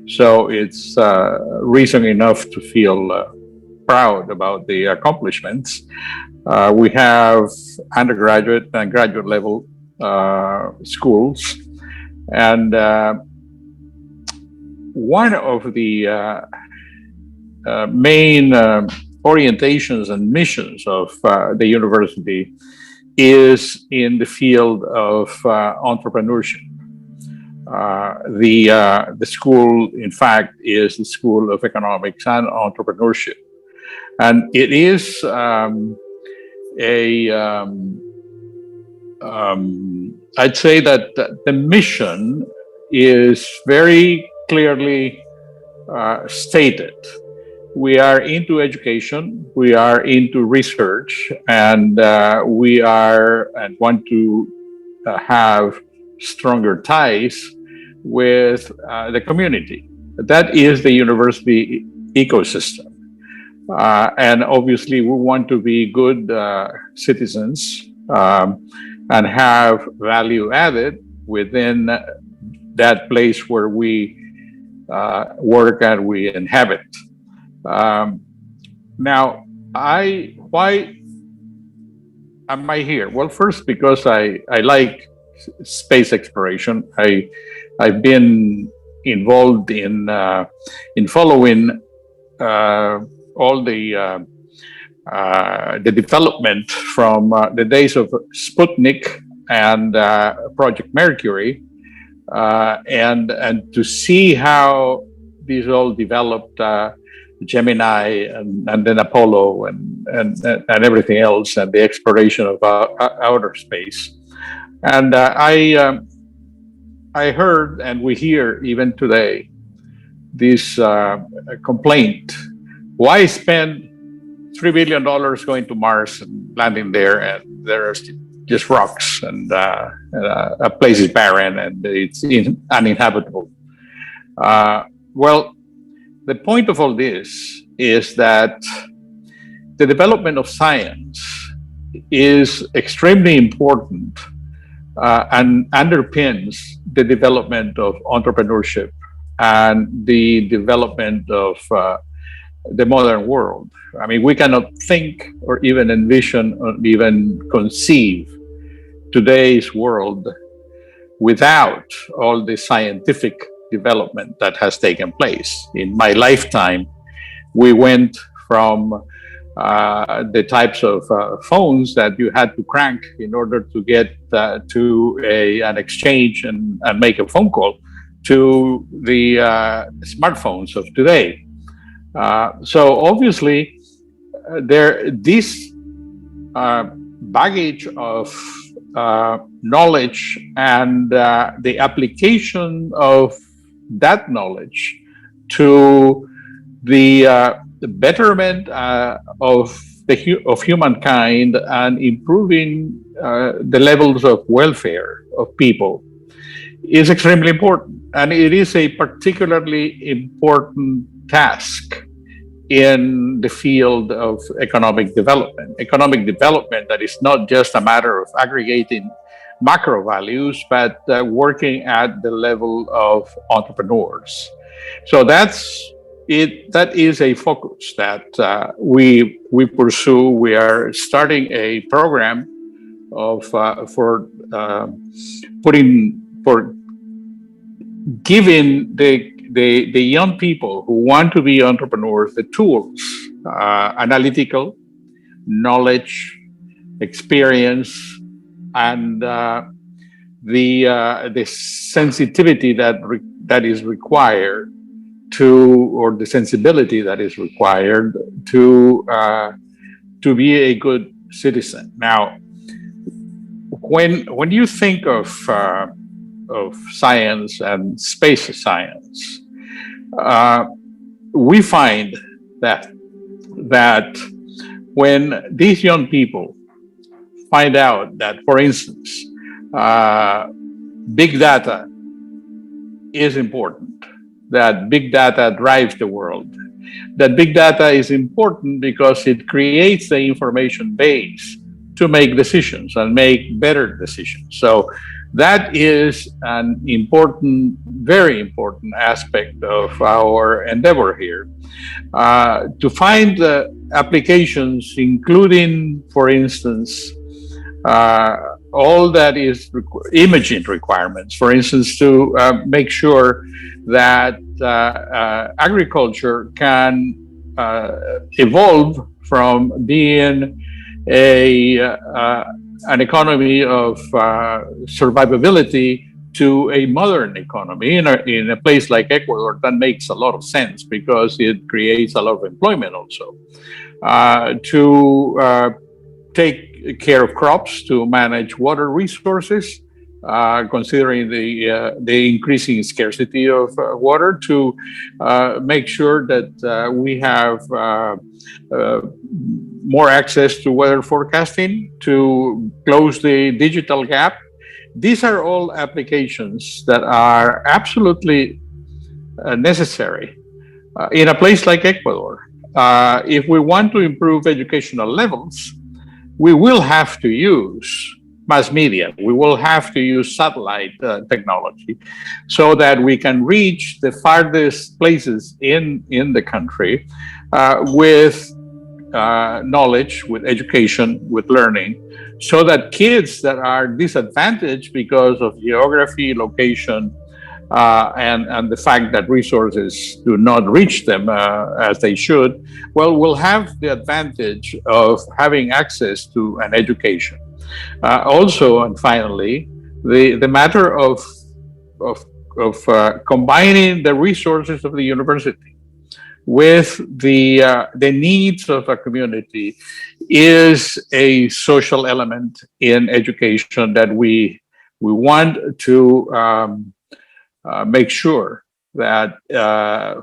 Speaker 9: So it's reason enough to feel proud about the accomplishments. We have undergraduate and graduate level schools. And one of the main orientations and missions of the university is in the field of entrepreneurship. The school, in fact, is the School of Economics and Entrepreneurship. And it is I'd say that the mission is very clearly stated. We are into education, we are into research, and we are and want to have stronger ties with the community. That is the university ecosystem. And obviously we want to be good citizens and have value added within that place where we work and we inhabit. Now, why am I here? Well, first, because I like space exploration. I've been involved in following all the development from the days of Sputnik and Project Mercury, and to see how these all developed, Gemini and then Apollo and everything else, and the exploration of outer space. And I heard, and we hear even today, this complaint: why spend $3 billion going to Mars and landing there, and there's just rocks, and a place is barren and it's uninhabitable? Well, the point of all this is that the development of science is extremely important and underpins the development of entrepreneurship and the development of the modern world. I mean, we cannot think or even envision or even conceive today's world without all the scientific development that has taken place. In my lifetime, we went from the types of phones that you had to crank in order to get to an exchange and make a phone call, to the smartphones of today. So obviously, this baggage of knowledge and the application of that knowledge to the betterment of humankind and improving the levels of welfare of people is extremely important. And it is a particularly important task in the field of economic development. Economic development that is not just a matter of aggregating macro values, but working at the level of entrepreneurs. So that's it. That is a focus that we pursue. We are starting a program of for giving the young people who want to be entrepreneurs the tools, analytical, knowledge, experience, and the sensitivity that is required to, or the sensibility that is required to be a good citizen. Now, when you think of science and space science, we find that when these young people find out that, for instance, big data is important, that big data drives the world, that big data is important because it creates the information base to make decisions and make better decisions. So that is an important, very important aspect of our endeavor here, to find applications, including, for instance, all that is imaging requirements, for instance, to make sure that agriculture can evolve from being an economy of survivability to a modern economy in a place like Ecuador. That makes a lot of sense because it creates a lot of employment also. To take care of crops, to manage water resources, considering the increasing scarcity of water, to make sure that we have more access to weather forecasting, to close the digital gap. These are all applications that are absolutely necessary in a place like Ecuador. If we want to improve educational levels, we will have to use mass media. We will have to use satellite technology so that we can reach the farthest places in the country with knowledge, with education, with learning, so that kids that are disadvantaged because of geography, location, and the fact that resources do not reach them as they should, well, will have the advantage of having access to an education. Also, and finally, the matter of combining the resources of the university with the needs of a community is a social element in education that we want to make sure that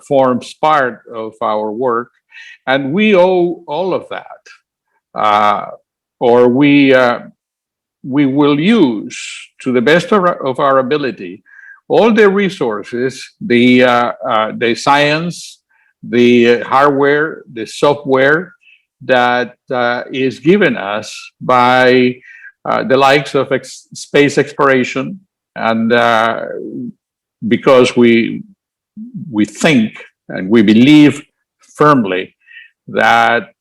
Speaker 9: forms part of our work, and we owe all of that, or we will use to the best of our ability all the resources, the science, the hardware, the software that is given us by the likes of space exploration, and because we think and we believe firmly that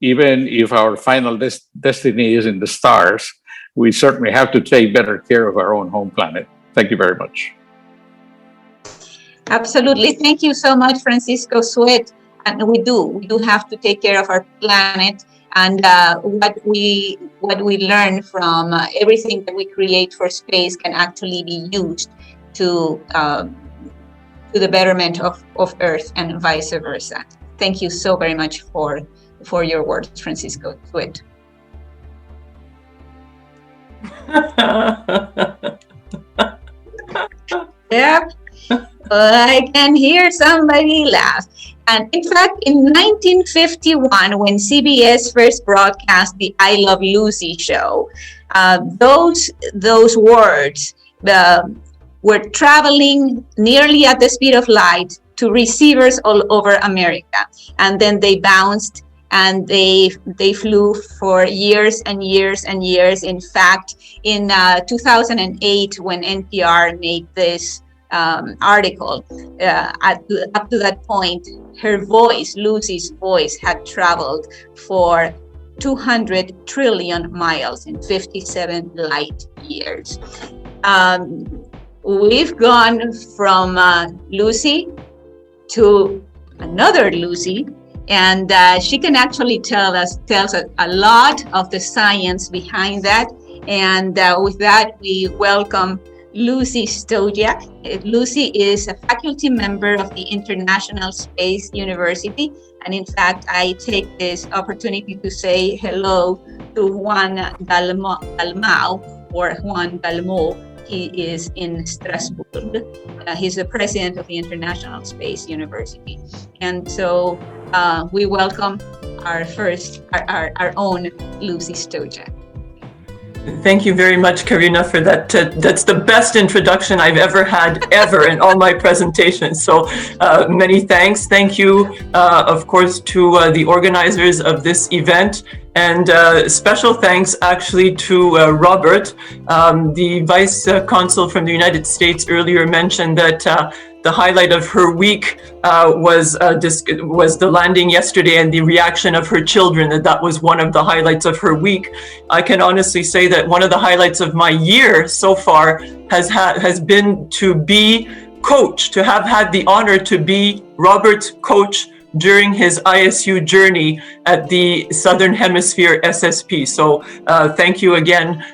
Speaker 9: even if our final destiny is in the stars, we certainly have to take better care of our own home planet. Thank you very much.
Speaker 2: Absolutely. Thank you so much, Francisco Sweat. And we do have to take care of our planet, and what we learn from everything that we create for space can actually be used to the betterment of Earth and vice versa. Thank you so very much for your words, Francisco Sweat. Yep. I can hear somebody laugh. And in fact, in 1951, when CBS first broadcast the I Love Lucy show, those words were traveling nearly at the speed of light to receivers all over America. And then they bounced and they flew for years and years and years. In fact, in 2008, when NPR made this article, up to that point, her voice, Lucy's voice, had traveled for 200 trillion miles in 57 light years. We've gone from Lucy to another Lucy, and she can actually tells us a lot of the science behind that. And with that, we welcome Lucy Stojak. Lucy is a faculty member of the International Space University. And in fact, I take this opportunity to say hello to Juan Dalmau, or Juan Dalmau. He is in Strasbourg. He's the president of the International Space University. And so we welcome our own Lucy Stojak.
Speaker 10: Thank you very much, Karina, for that. That's the best introduction I've ever had, ever, in all my presentations. So many thanks. Thank you, of course, to the organizers of this event. And special thanks, actually, to Robert. The Vice Consul from the United States earlier mentioned that the highlight of her week was the landing yesterday and the reaction of her children, that was one of the highlights of her week. I can honestly say that one of the highlights of my year so far has been to be coach, to have had the honor to be Robert's coach during his ISU journey at the Southern Hemisphere SSP. So thank you again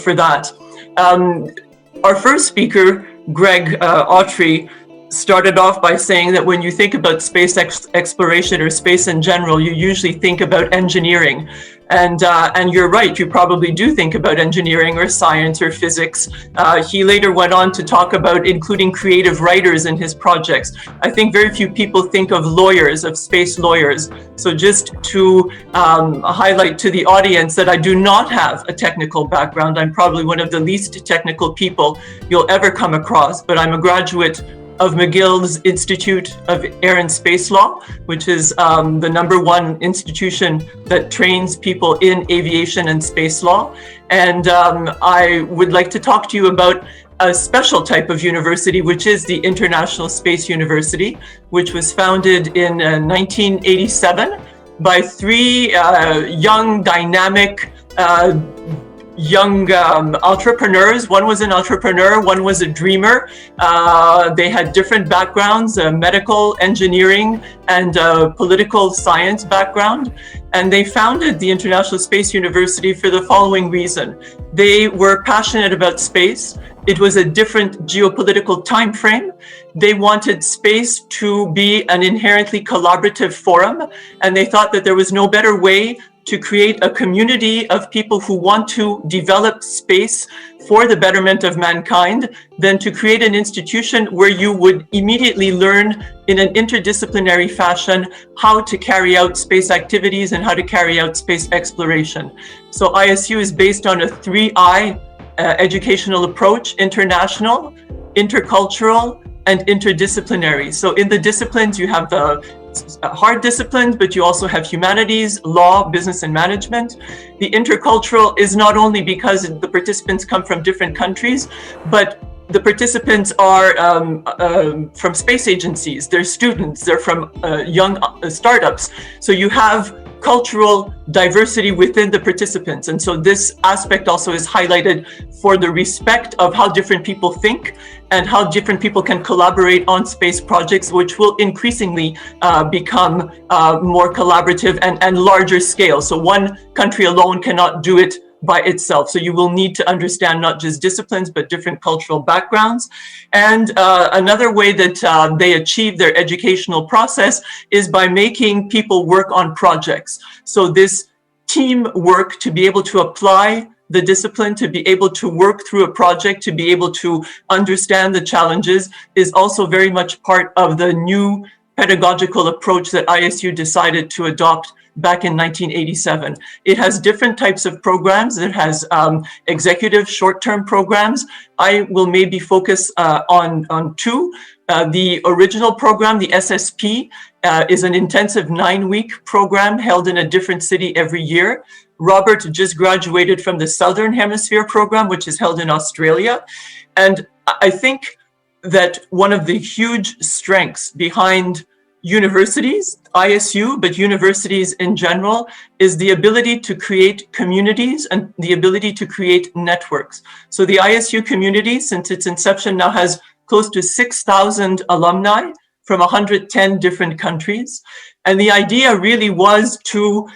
Speaker 10: for that. Our first speaker, Greg Autry, started off by saying that when you think about space exploration or space in general, you usually think about engineering. And you're right, you probably do think about engineering or science or physics. He later went on to talk about including creative writers in his projects. I think very few people think of lawyers, of space lawyers. So just to highlight to the audience that I do not have a technical background. I'm probably one of the least technical people you'll ever come across, but I'm a graduate of McGill's Institute of Air and Space Law, which is the #1 institution that trains people in aviation and space law. And I would like to talk to you about a special type of university, which is the International Space University, which was founded in 1987 by three young, dynamic, young entrepreneurs. One was an entrepreneur, one was a dreamer. They had different backgrounds, medical, engineering, and political science background. And they founded the International Space University for the following reason. They were passionate about space. It was a different geopolitical time frame. They wanted space to be an inherently collaborative forum, and they thought that there was no better way to create a community of people who want to develop space for the betterment of mankind than to create an institution where you would immediately learn in an interdisciplinary fashion how to carry out space activities and how to carry out space exploration. So ISU is based on a 3I educational approach: international, intercultural, and interdisciplinary. So in the disciplines, you have the hard disciplines, but you also have humanities, law, business, and management. The intercultural is not only because the participants come from different countries, but the participants are from space agencies, they're students, they're from young startups. So you have cultural diversity within the participants. And so this aspect also is highlighted for the respect of how different people think and how different people can collaborate on space projects, which will increasingly become more collaborative and larger scale. So one country alone cannot do it by itself. So you will need to understand not just disciplines, but different cultural backgrounds. And another way that they achieve their educational process is by making people work on projects. So this teamwork, to be able to apply the discipline, to be able to work through a project, to be able to understand the challenges, is also very much part of the new pedagogical approach that ISU decided to adopt back in 1987. It has different types of programs. It has executive short-term programs. I will maybe focus on two. The original program, the SSP, is an intensive 9-week program held in a different city every year. Robert just graduated from the Southern Hemisphere program, which is held in Australia. And I think that one of the huge strengths behind universities, ISU, but universities in general, is the ability to create communities and the ability to create networks. So the ISU community, since its inception, now has close to 6,000 alumni from 110 different countries. And the idea really was to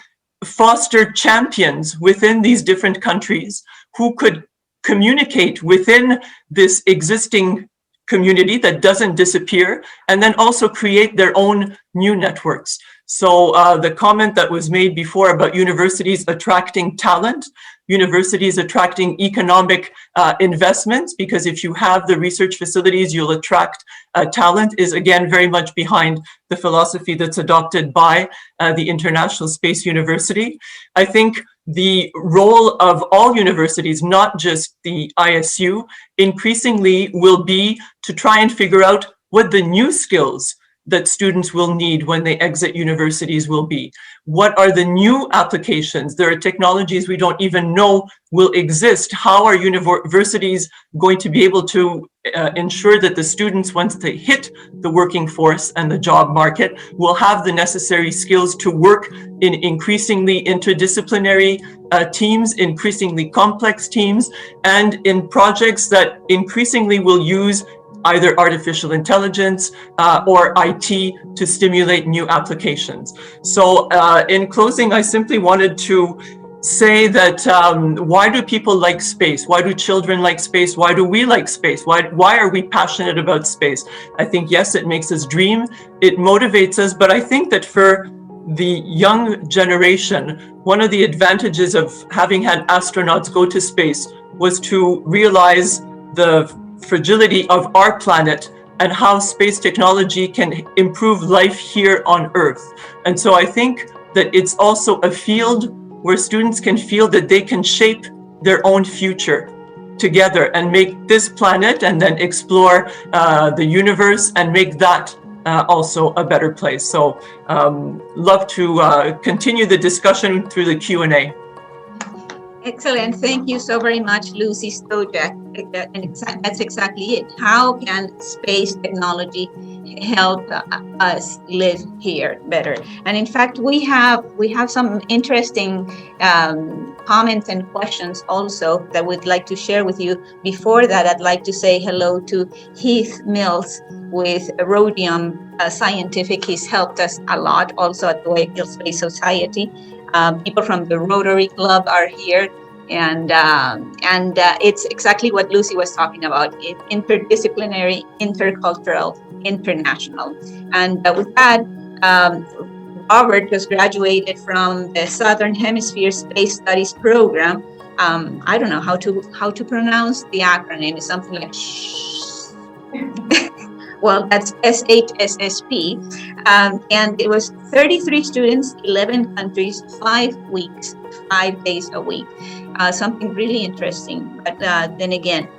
Speaker 10: foster champions within these different countries who could communicate within this existing community that doesn't disappear, and then also create their own new networks. So the comment that was made before about universities attracting talent, universities attracting economic investments, because if you have the research facilities, you'll attract talent, is again very much behind the philosophy that's adopted by the International Space University. I think the role of all universities, not just the ISU, increasingly will be to try and figure out what the new skills that students will need when they exit universities will be. What are the new applications? There are technologies we don't even know will exist. How are universities going to be able to ensure that the students, once they hit the working force and the job market, will have the necessary skills to work in increasingly interdisciplinary teams, increasingly complex teams, and in projects that increasingly will use either artificial intelligence or IT to stimulate new applications. So in closing, I simply wanted to say that why do people like space? Why do children like space? Why do we like space? Why are we passionate about space? I think, yes, it makes us dream, it motivates us, but I think that for the young generation, one of the advantages of having had astronauts go to space was to realize the fragility of our planet and how space technology can improve life here on Earth. And so I think that it's also a field where students can feel that they can shape their own future together and make this planet and then explore the universe and make that also a better place. So love to continue the discussion through the Q&A.
Speaker 2: Excellent. Thank you so very much, Lucy Stojak. that's exactly it. How can space technology help us live here better? And in fact, we have some interesting comments and questions also that we'd like to share with you. Before that, I'd like to say hello to Heath Mills with Rhodium Scientific. He's helped us a lot also at the Guayaquil Space Society. People from the Rotary Club are here. And it's exactly what Lucy was talking about: interdisciplinary, intercultural, international. And with that, Robert just graduated from the Southern Hemisphere Space Studies program. I don't know how to pronounce the acronym. It's something like well, that's SHSSP. And it was 33 students, 11 countries, 5 weeks, 5 days a week. Something really interesting. But then again,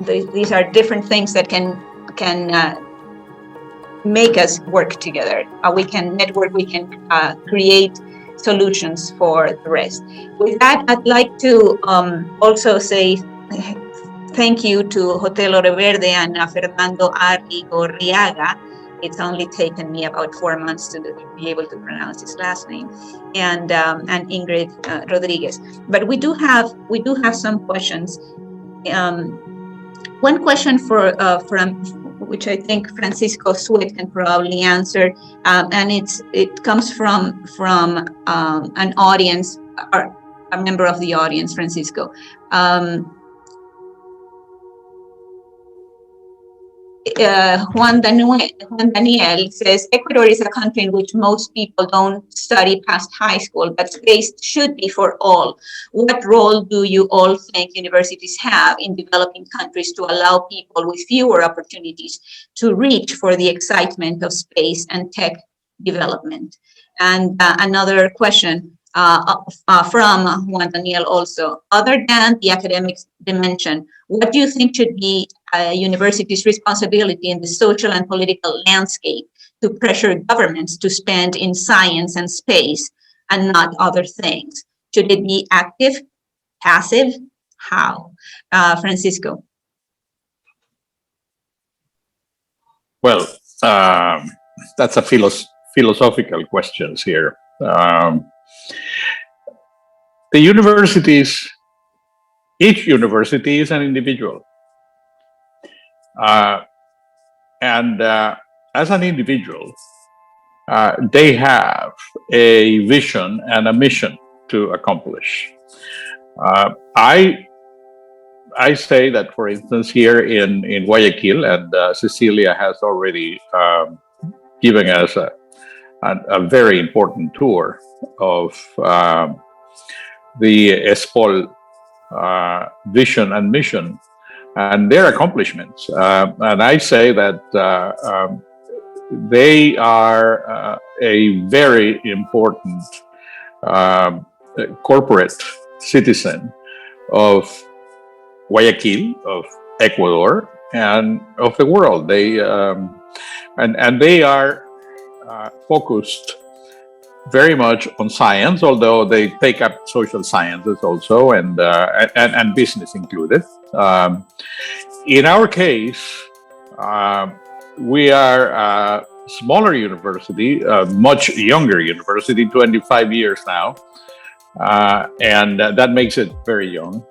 Speaker 2: these are different things that can make us work together. We can network, we can create solutions for the rest. With that, I'd like to also say thank you to Hotel Oro Verde and Fernando Arrigorriaga. It's only taken me about 4 months to be able to pronounce his last name, and Ingrid Rodriguez. But we do have some questions. One question from which I think Francisco Sweet can probably answer, and it comes from an audience, or a member of the audience, Francisco. Juan Daniel says, Ecuador is a country in which most people don't study past high school, but space should be for all. What role do you all think universities have in developing countries to allow people with fewer opportunities to reach for the excitement of space and tech development? And another question from Juan Daniel also, other than the academic dimension, what do you think should be a university's responsibility in the social and political landscape to pressure governments to spend in science and space and not other things? Should it be active, passive? How? Francisco.
Speaker 9: Well, that's a philosophical question here. The universities, each university is an individual. And as an individual, they have a vision and a mission to accomplish. I say that, for instance, here in Guayaquil, and Cecilia has already given us a very important tour of the ESPOL vision and mission and their accomplishments. And I say that they are a very important corporate citizen of Guayaquil, of Ecuador, and of the world. They and they are focused very much on science, although they take up social sciences also, and business included. In our case, we are a smaller university, a much younger university, 25 years now, and that makes it very young.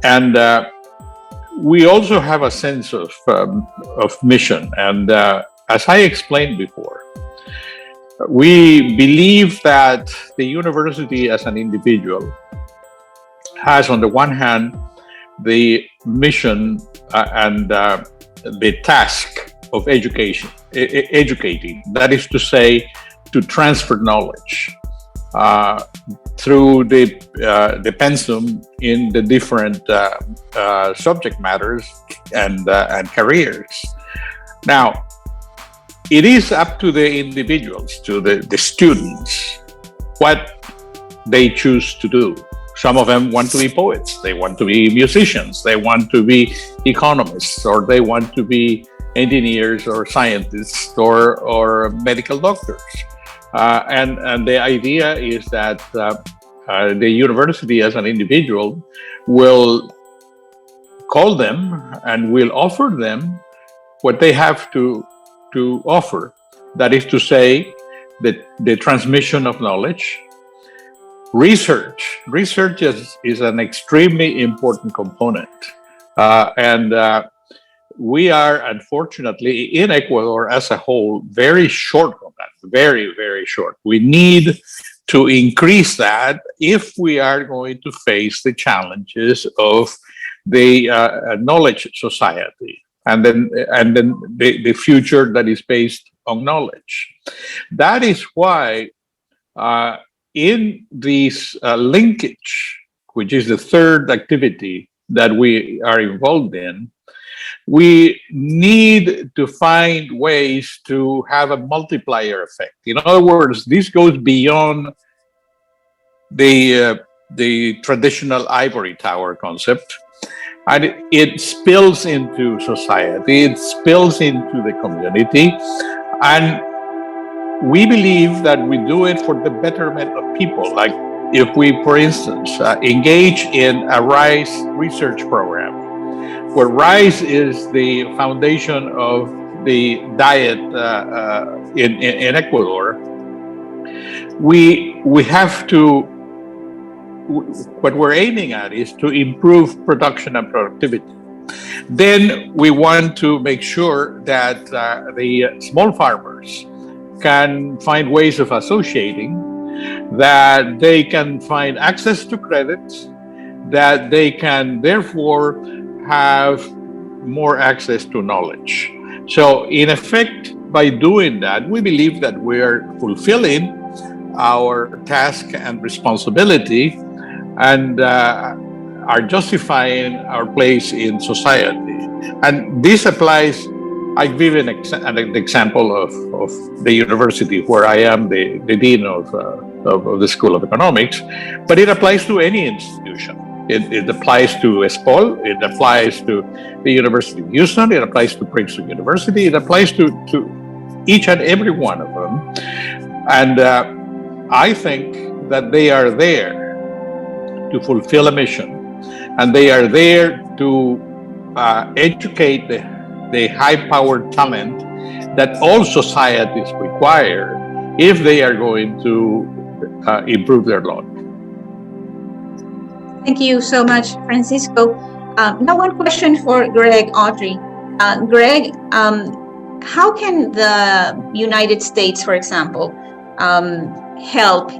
Speaker 9: And we also have a sense of mission, and as I explained before, we believe that the university as an individual has, on the one hand, the mission and the task of educating. That is to say, to transfer knowledge through the pensum in the different subject matters and careers. Now, it is up to the individuals, to the students, what they choose to do. Some of them want to be poets, they want to be musicians, they want to be economists, or they want to be engineers or scientists or medical doctors. And the idea is that the university as an individual will call them and will offer them what they have to offer. That is to say, the transmission of knowledge. Research is an extremely important component. And we are, unfortunately, in Ecuador as a whole, very short on that, very, very short. We need to increase that if we are going to face the challenges of the knowledge society and then the future that is based on knowledge. That is why in this linkage, which is the third activity that we are involved in, we need to find ways to have a multiplier effect. In other words, this goes beyond the traditional ivory tower concept, and it spills into society, it spills into the community, and we believe that we do it for the betterment of people. Like if we, for instance, engage in a RISE research program, where RISE is the foundation of the diet in Ecuador, we have to, what we're aiming at is to improve production and productivity. Then we want to make sure that the small farmers can find ways of associating, that they can find access to credit, that they can therefore have more access to knowledge. So in effect, by doing that, we believe that we're fulfilling our task and responsibility and are justifying our place in society. And this applies, I give an example of the university where I am the dean of the School of Economics, but it applies to any institution. It applies to ESPOL, it applies to the University of Houston, it applies to Princeton University, it applies to each and every one of them. And I think that they are there to fulfill a mission, and they are there to educate the high-powered talent that all societies require if they are going to improve their lot.
Speaker 2: Thank you so much, Francisco. Now one question for Greg Autry. Greg, how can the United States, for example, help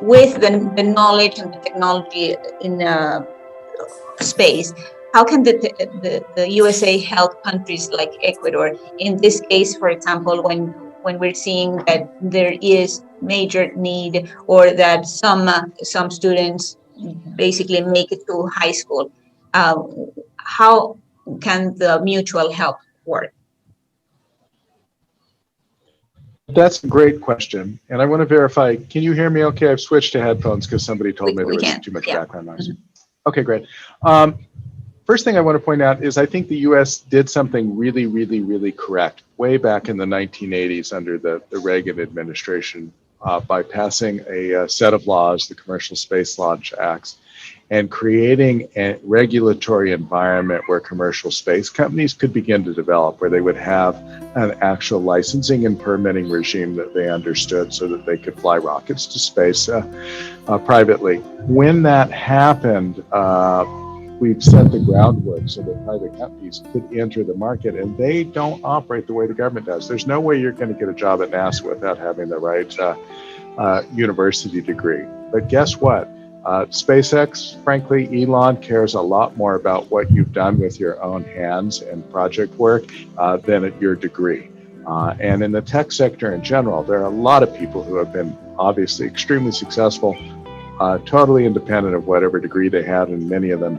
Speaker 2: with the knowledge and the technology in space? How can the USA help countries like Ecuador? In this case, for example, when we're seeing that there is major need, or that some students basically make it to high school, how can the mutual help work?
Speaker 6: That's a great question. And I want to verify, can you hear me okay? I've switched to headphones because somebody told me there was too much background noise. Mm-hmm. Okay, great. First thing I want to point out is I think the US did something really, really, really correct way back in the 1980s under the Reagan administration by passing a set of laws, the Commercial Space Launch Acts, and creating a regulatory environment where commercial space companies could begin to develop, where they would have an actual licensing and permitting regime that they understood so that they could fly rockets to space privately. When that happened, we've set the groundwork so that private companies could enter the market, and they don't operate the way the government does. There's no way you're going to get a job at NASA without having the right university degree. But guess what? SpaceX, frankly, Elon cares a lot more about what you've done with your own hands and project work than at your degree. And in the tech sector in general, there are a lot of people who have been obviously extremely successful, totally independent of whatever degree they had, and many of them,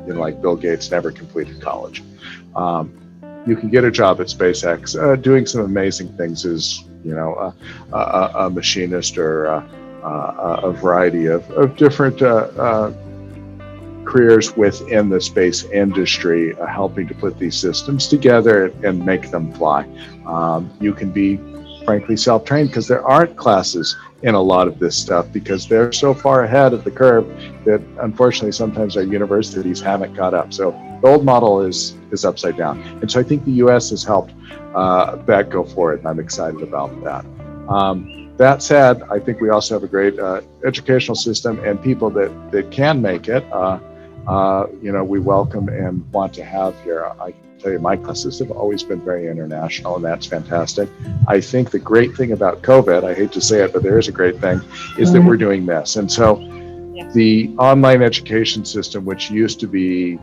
Speaker 6: like Bill Gates, never completed college. You can get a job at SpaceX doing some amazing things as, a machinist or a variety of different careers within the space industry, helping to put these systems together and make them fly. You can be
Speaker 11: frankly self-trained, because there aren't classes in a lot of this stuff because they're so far ahead of the curve that unfortunately sometimes our universities haven't caught up. So the old model is upside down. And so I think the US has helped that go forward, and I'm excited about that. That said, I think we also have a great educational system and people that can make it, we welcome and want to have here. I can tell you my classes have always been very international, and that's fantastic. I think the great thing about COVID, I hate to say it, but there is a great thing, is that we're doing this. And so the online education system, which used to be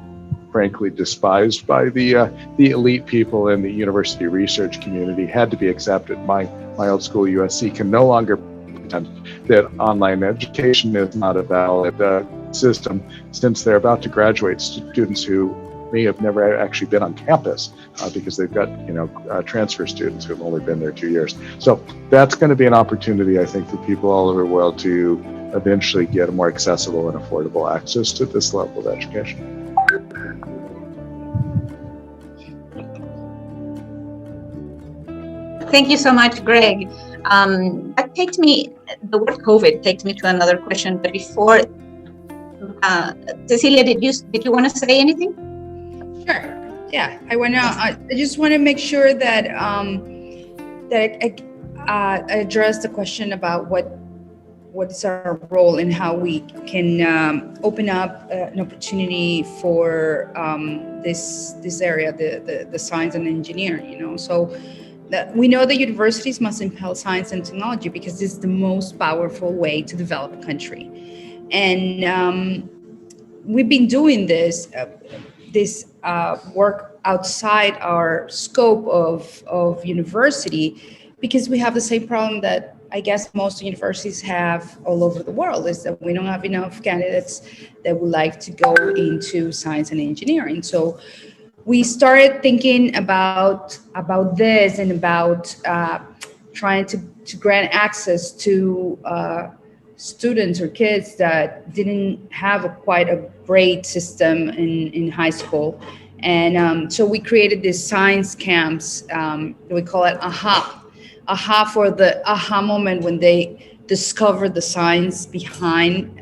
Speaker 11: frankly despised by the elite people in the university research community, had to be accepted. My old school, USC, can no longer pretend that online education is not a valid system, since they're about to graduate students who may have never actually been on campus because they've got transfer students who have only been there 2 years. So that's going to be an opportunity, I think, for people all over the world to eventually get a more accessible and affordable access to this level of education.
Speaker 2: Thank you so much, Greg. The word COVID takes me to another question, but before, Cecilia, did you want to say anything?
Speaker 7: Sure. Yeah, I just want to make sure that I address the question about what is our role and how we can open up an opportunity for this area, the science and engineering. So we know that universities must impel science and technology because this is the most powerful way to develop a country, and we've been doing this work outside our scope of university because we have the same problem that I guess most universities have all over the world, is that we don't have enough candidates that would like to go into science and engineering. So we started thinking about this and about trying to grant access to students or kids that didn't have quite a great system in high school. And so we created these science camps. We call it AHA for the aha moment when they discover the science behind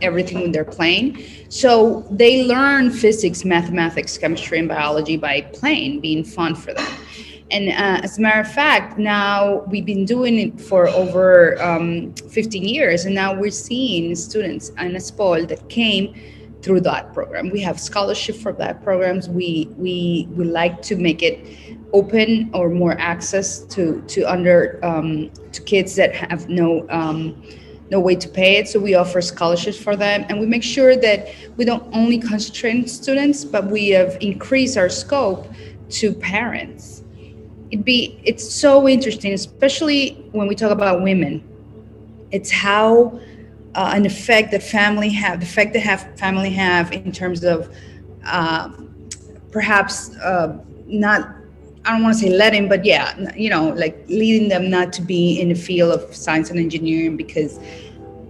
Speaker 7: everything when they're playing. So they learn physics, mathematics, chemistry, and biology by playing, being fun for them. And as a matter of fact, now we've been doing it for over 15 years, and now we're seeing students in ESPOL that came through that program. We have scholarship for that programs. We like to make it open or more access to kids that have no way to pay it. So we offer scholarships for them, and we make sure that we don't only concentrate on students, but we have increased our scope to parents. It's so interesting, especially when we talk about women. It's how an effect that family have in terms of perhaps not, I don't want to say letting, but yeah, like leading them not to be in the field of science and engineering because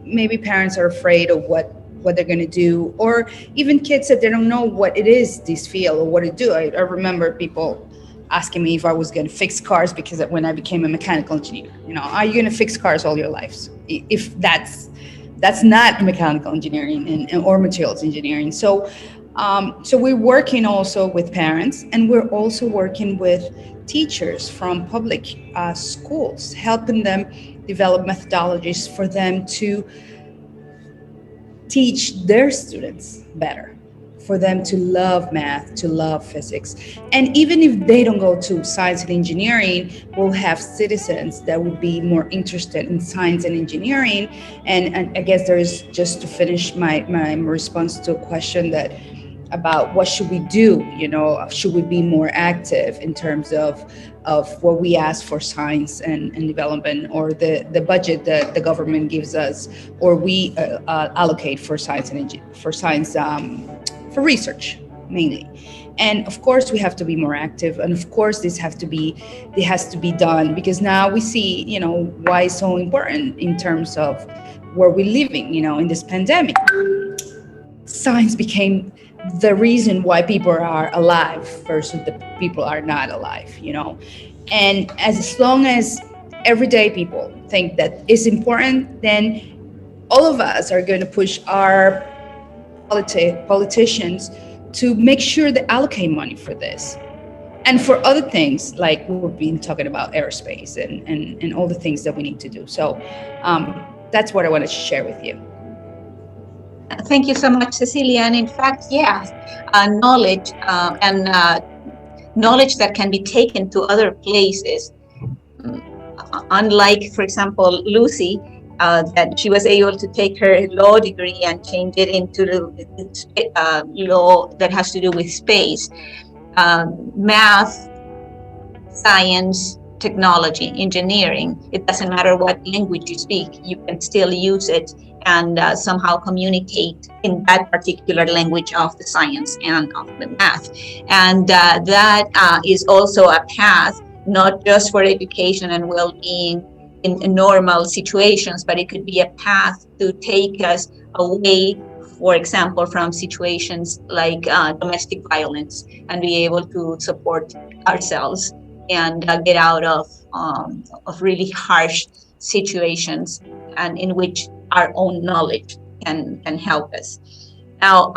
Speaker 7: maybe parents are afraid of what they're going to do, or even kids that they don't know what it is, this field, or what to do. I remember people asking me if I was going to fix cars because when I became a mechanical engineer, are you going to fix cars all your life? If that's not mechanical engineering or materials engineering. So we're working also with parents, and we're also working with teachers from public schools, helping them develop methodologies for them to teach their students better, for them to love math, to love physics. And even if they don't go to science and engineering, we'll have citizens that would be more interested in science and engineering. And I guess there's, just to finish my response to a question about what should we do, should we be more active in terms of what we ask for science and development, or the budget that the government gives us, or we allocate for science for research mainly. And of course we have to be more active, and of course this has to be done, because now we see why it's so important in terms of where we're living. In this pandemic, science became the reason why people are alive versus the people are not alive. And as long as everyday people think that is important, then all of us are going to push our politicians to make sure they allocate money for this. And for other things, like we've been talking about aerospace and all the things that we need to do. So that's what I wanted to share with you.
Speaker 2: Thank you so much, Cecilia. And in fact, knowledge knowledge that can be taken to other places. Unlike, for example, Lucy, that she was able to take her law degree and change it into law that has to do with space. Math, science, technology, engineering, it doesn't matter what language you speak, you can still use it and somehow communicate in that particular language of the science and of the math. And that is also a path, not just for education and well-being in normal situations, but it could be a path to take us away, for example, from situations like domestic violence, and be able to support ourselves and get out of really harsh situations, and in which our own knowledge can help us. Now,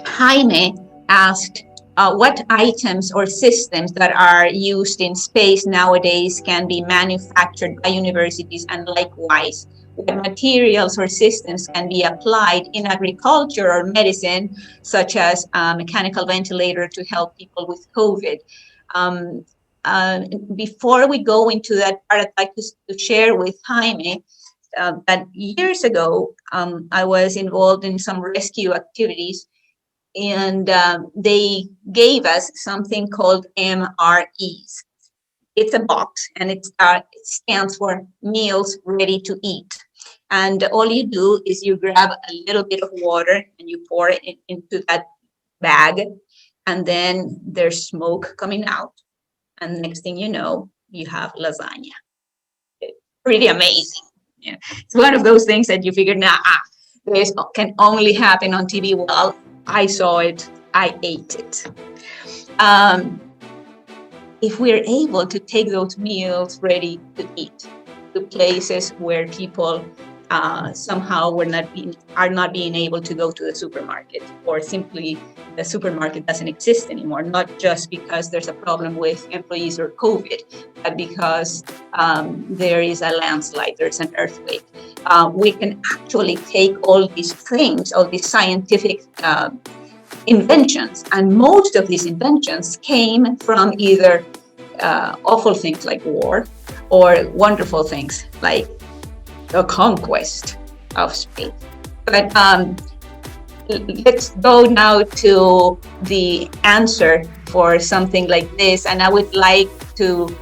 Speaker 2: Jaime asked what items or systems that are used in space nowadays can be manufactured by universities, and likewise, what materials or systems can be applied in agriculture or medicine, such as a mechanical ventilator to help people with COVID. Before we go into that part, I'd like to share with Jaime that years ago, I was involved in some rescue activities, and they gave us something called MREs. It's a box, and it stands for Meals Ready to Eat. And all you do is you grab a little bit of water and you pour it into that bag, and then there's smoke coming out. And next thing you know, you have lasagna. It's pretty amazing. Yeah. It's one of those things that you figure, this can only happen on TV. Well, I saw it, I ate it. If we're able to take those meals ready to eat to places where people somehow are not being able to go to the supermarket, or simply the supermarket doesn't exist anymore, not just because there's a problem with employees or COVID, but because there is a landslide, there's an earthquake. We can actually take all these things, all these scientific inventions, and most of these inventions came from either awful things like war, or wonderful things like the conquest of space. But let's go now to the answer for something like this, and I would like to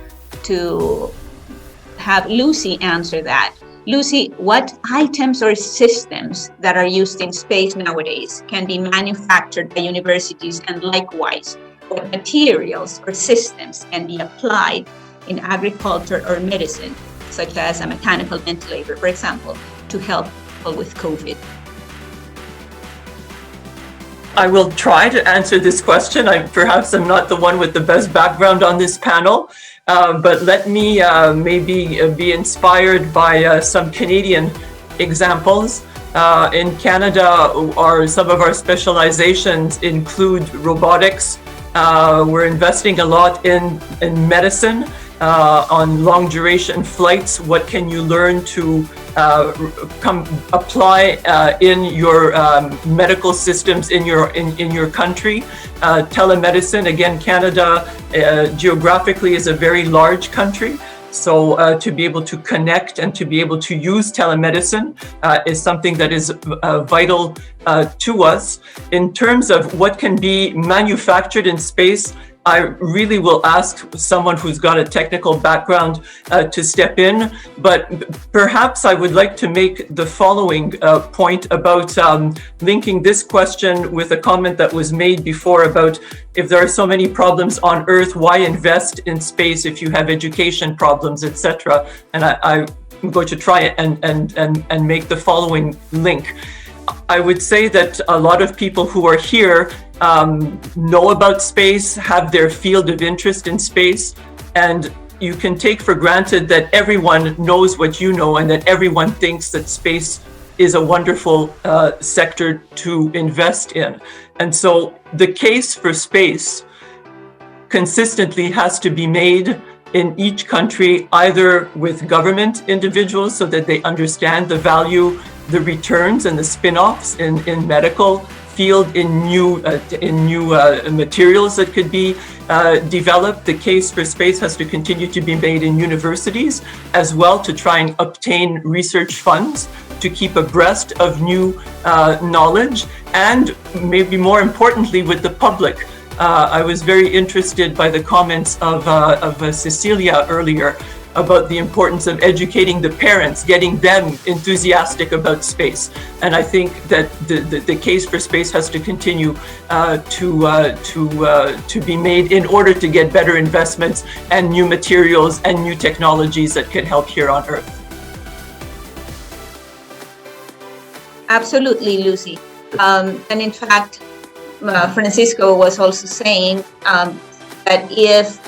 Speaker 2: have Lucy answer that. Lucy, what items or systems that are used in space nowadays can be manufactured by universities, and likewise, what materials or systems can be applied in agriculture or medicine, such as a mechanical ventilator, for example, to help people with COVID?
Speaker 10: I will try to answer this question. Perhaps I'm not the one with the best background on this panel, but let me maybe be inspired by some Canadian examples. In Canada, some of our specializations include robotics. We're investing a lot in medicine, on long duration flights. What can you learn to apply in your medical systems in your country? Telemedicine, again, Canada geographically is a very large country. So to be able to connect and to be able to use telemedicine is something that is vital to us. In terms of what can be manufactured in space, I really will ask someone who's got a technical background to step in, but perhaps I would like to make the following point about linking this question with a comment that was made before about if there are so many problems on Earth, why invest in space if you have education problems, etc. And I'm going to try and make the following link. I would say that a lot of people who are here know about space, have their field of interest in space, and you can take for granted that everyone knows what you know and that everyone thinks that space is a wonderful sector to invest in. And so the case for space consistently has to be made in each country, either with government individuals so that they understand the value, the returns and the spin-offs in medical field, in new materials that could be developed. The case for space has to continue to be made in universities as well, to try and obtain research funds to keep abreast of new knowledge, and maybe more importantly with the public. I was very interested by the comments of Cecilia earlier about the importance of educating the parents, getting them enthusiastic about space. And I think that the case for space has to continue to be made in order to get better investments and new materials and new technologies that could help here on Earth.
Speaker 2: Absolutely, Lucy. And in fact, Francisco was also saying that if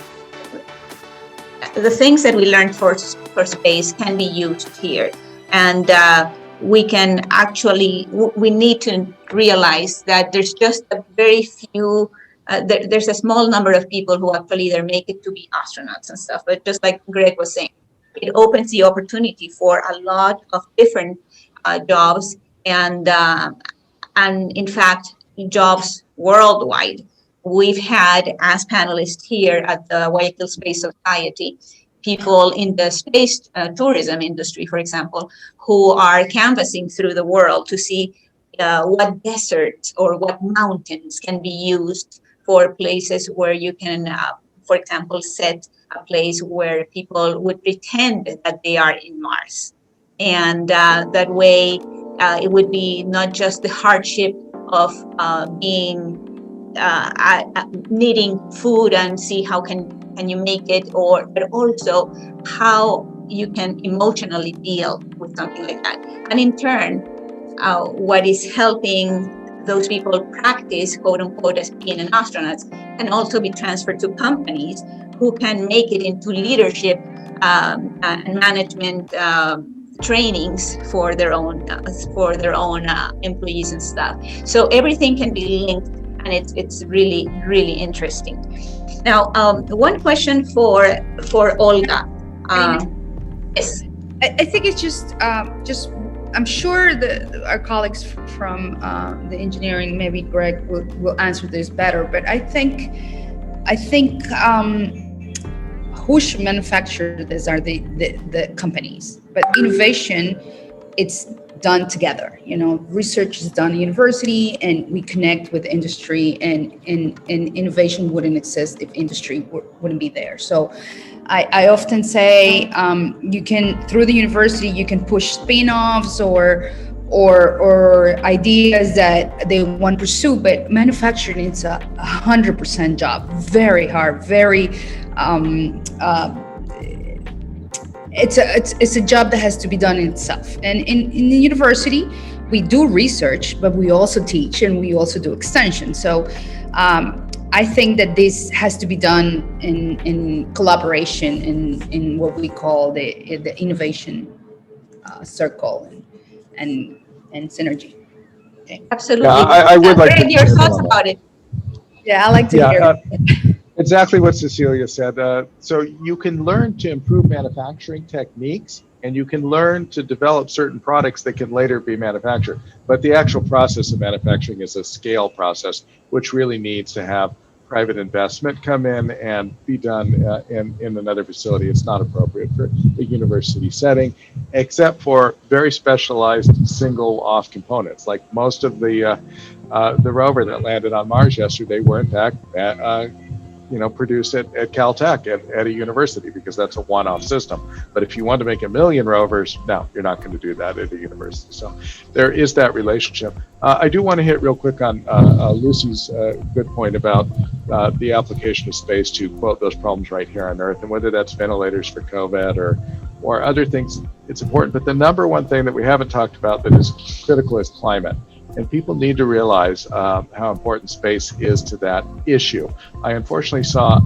Speaker 2: the things that we learned for space can be used here, and we can actually, we need to realize that there's just a very few, there's a small number of people who actually either make it to be astronauts and stuff, but just like Greg was saying, it opens the opportunity for a lot of different jobs, and in fact, jobs worldwide. We've had, as panelists here at the Guayaquil Space Society, people in the space tourism industry, for example, who are canvassing through the world to see what deserts or what mountains can be used for places where you can, for example, set a place where people would pretend that they are in Mars. And that way, it would be not just the hardship of being needing food and see how can you make it, but also how you can emotionally deal with something like that. And in turn, what is helping those people practice, quote unquote, as being an astronaut, can also be transferred to companies who can make it into leadership and management trainings for their own employees and stuff. So everything can be linked, and it's really, really interesting. Now, one question for Olga. Yes.
Speaker 7: I think it's just I'm sure our colleagues from the engineering, maybe Greg will answer this better, but I think who should manufacture this are the companies, but innovation, it's done together. Research is done at university, and we connect with industry, and innovation wouldn't exist if industry wouldn't be there. So I often say you can, through the university, you can push spin-offs or ideas that they want to pursue, but manufacturing is 100% job, very hard, very it's a job that has to be done in itself. And in the university, we do research, but we also teach and we also do extension. So I think that this has to be done in collaboration, in what we call the innovation circle and synergy. Okay.
Speaker 2: Absolutely.
Speaker 11: Yeah, I would like to
Speaker 2: your thoughts about it.
Speaker 7: Yeah, I like to hear it.
Speaker 11: Exactly what Cecilia said. So you can learn to improve manufacturing techniques, and you can learn to develop certain products that can later be manufactured. But the actual process of manufacturing is a scale process, which really needs to have private investment come in and be done in another facility. It's not appropriate for a university setting, except for very specialized single-off components. Like most of the rover that landed on Mars yesterday were in fact produced at Caltech at a university, because that's a one-off system. But if you want to make 1 million rovers, no, you're not going to do that at a university. So there is that relationship. I do want to hit real quick on Lucy's good point about the application of space to quote those problems right here on Earth, and whether that's ventilators for COVID or other things. It's important. But the number one thing that we haven't talked about that is critical is climate. And people need to realize how important space is to that issue. I unfortunately saw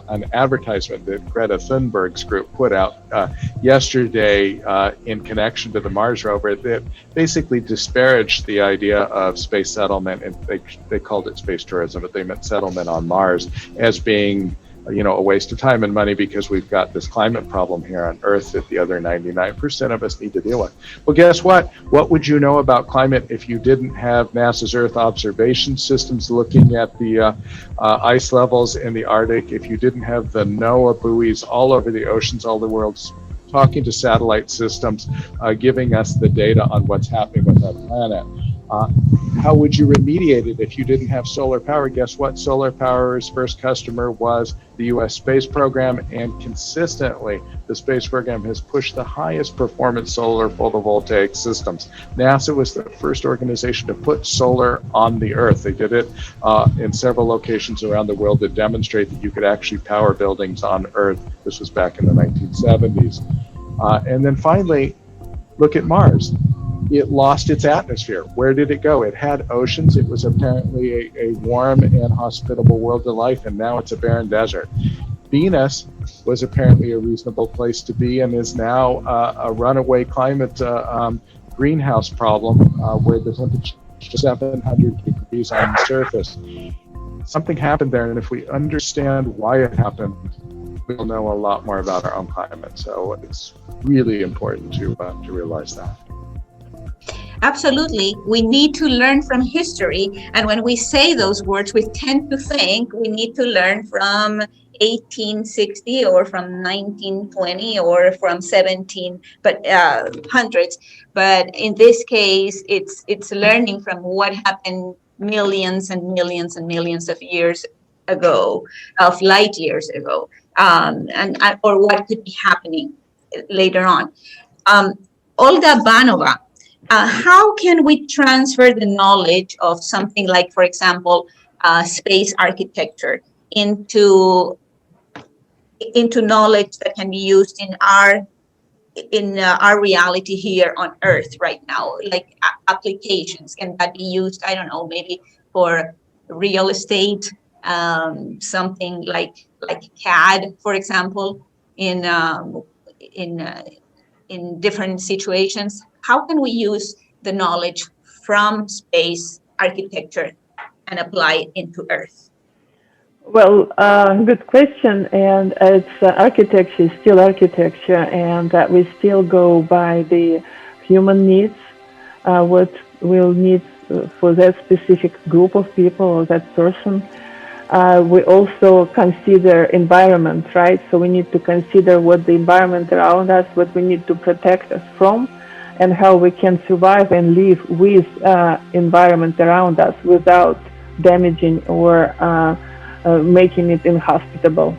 Speaker 11: an advertisement that Greta Thunberg's group put out yesterday in connection to the Mars rover that basically disparaged the idea of space settlement, and they called it space tourism, but they meant settlement on Mars as being a waste of time and money because we've got this climate problem here on Earth that the other 99% of us need to deal with. Well, guess what? What would you know about climate if you didn't have NASA's Earth observation systems looking at the ice levels in the Arctic, if you didn't have the NOAA buoys all over the oceans, all the world's talking to satellite systems, giving us the data on what's happening with our planet? How would you remediate it if you didn't have solar power? Guess what? Solar power's first customer was the US space program, and consistently the space program has pushed the highest performance solar photovoltaic systems. NASA was the first organization to put solar on the Earth. They did it in several locations around the world to demonstrate that you could actually power buildings on Earth. This was back in the 1970s. And then finally, look at Mars. It lost its atmosphere. Where did it go? It had oceans. It was apparently a warm and hospitable world to life, and now it's a barren desert. Venus was apparently a reasonable place to be and is now a runaway climate greenhouse problem where the temperature is 700 degrees on the surface. Something happened there, and if we understand why it happened, we'll know a lot more about our own climate. So it's really important to realize that.
Speaker 2: Absolutely. We need to learn from history. And when we say those words, we tend to think we need to learn from 1860 or from 1920 or from 1700s. But in this case, it's learning from what happened millions and millions and millions of years ago, of light years ago, or what could be happening later on. Olga Banova, how can we transfer the knowledge of something like, for example, space architecture into knowledge that can be used in our reality here on Earth right now, like applications? Can that be used, I don't know, maybe for real estate, something like CAD, for example, in different situations? How can we use the knowledge from space architecture and apply it into Earth?
Speaker 8: Well, good question. And it's architecture is still architecture, and we still go by the human needs, what we'll need for that specific group of people or that person. We also consider environment, right? So we need to consider what the environment around us, what we need to protect us from, and how we can survive and live with environment around us without damaging or making it inhospitable.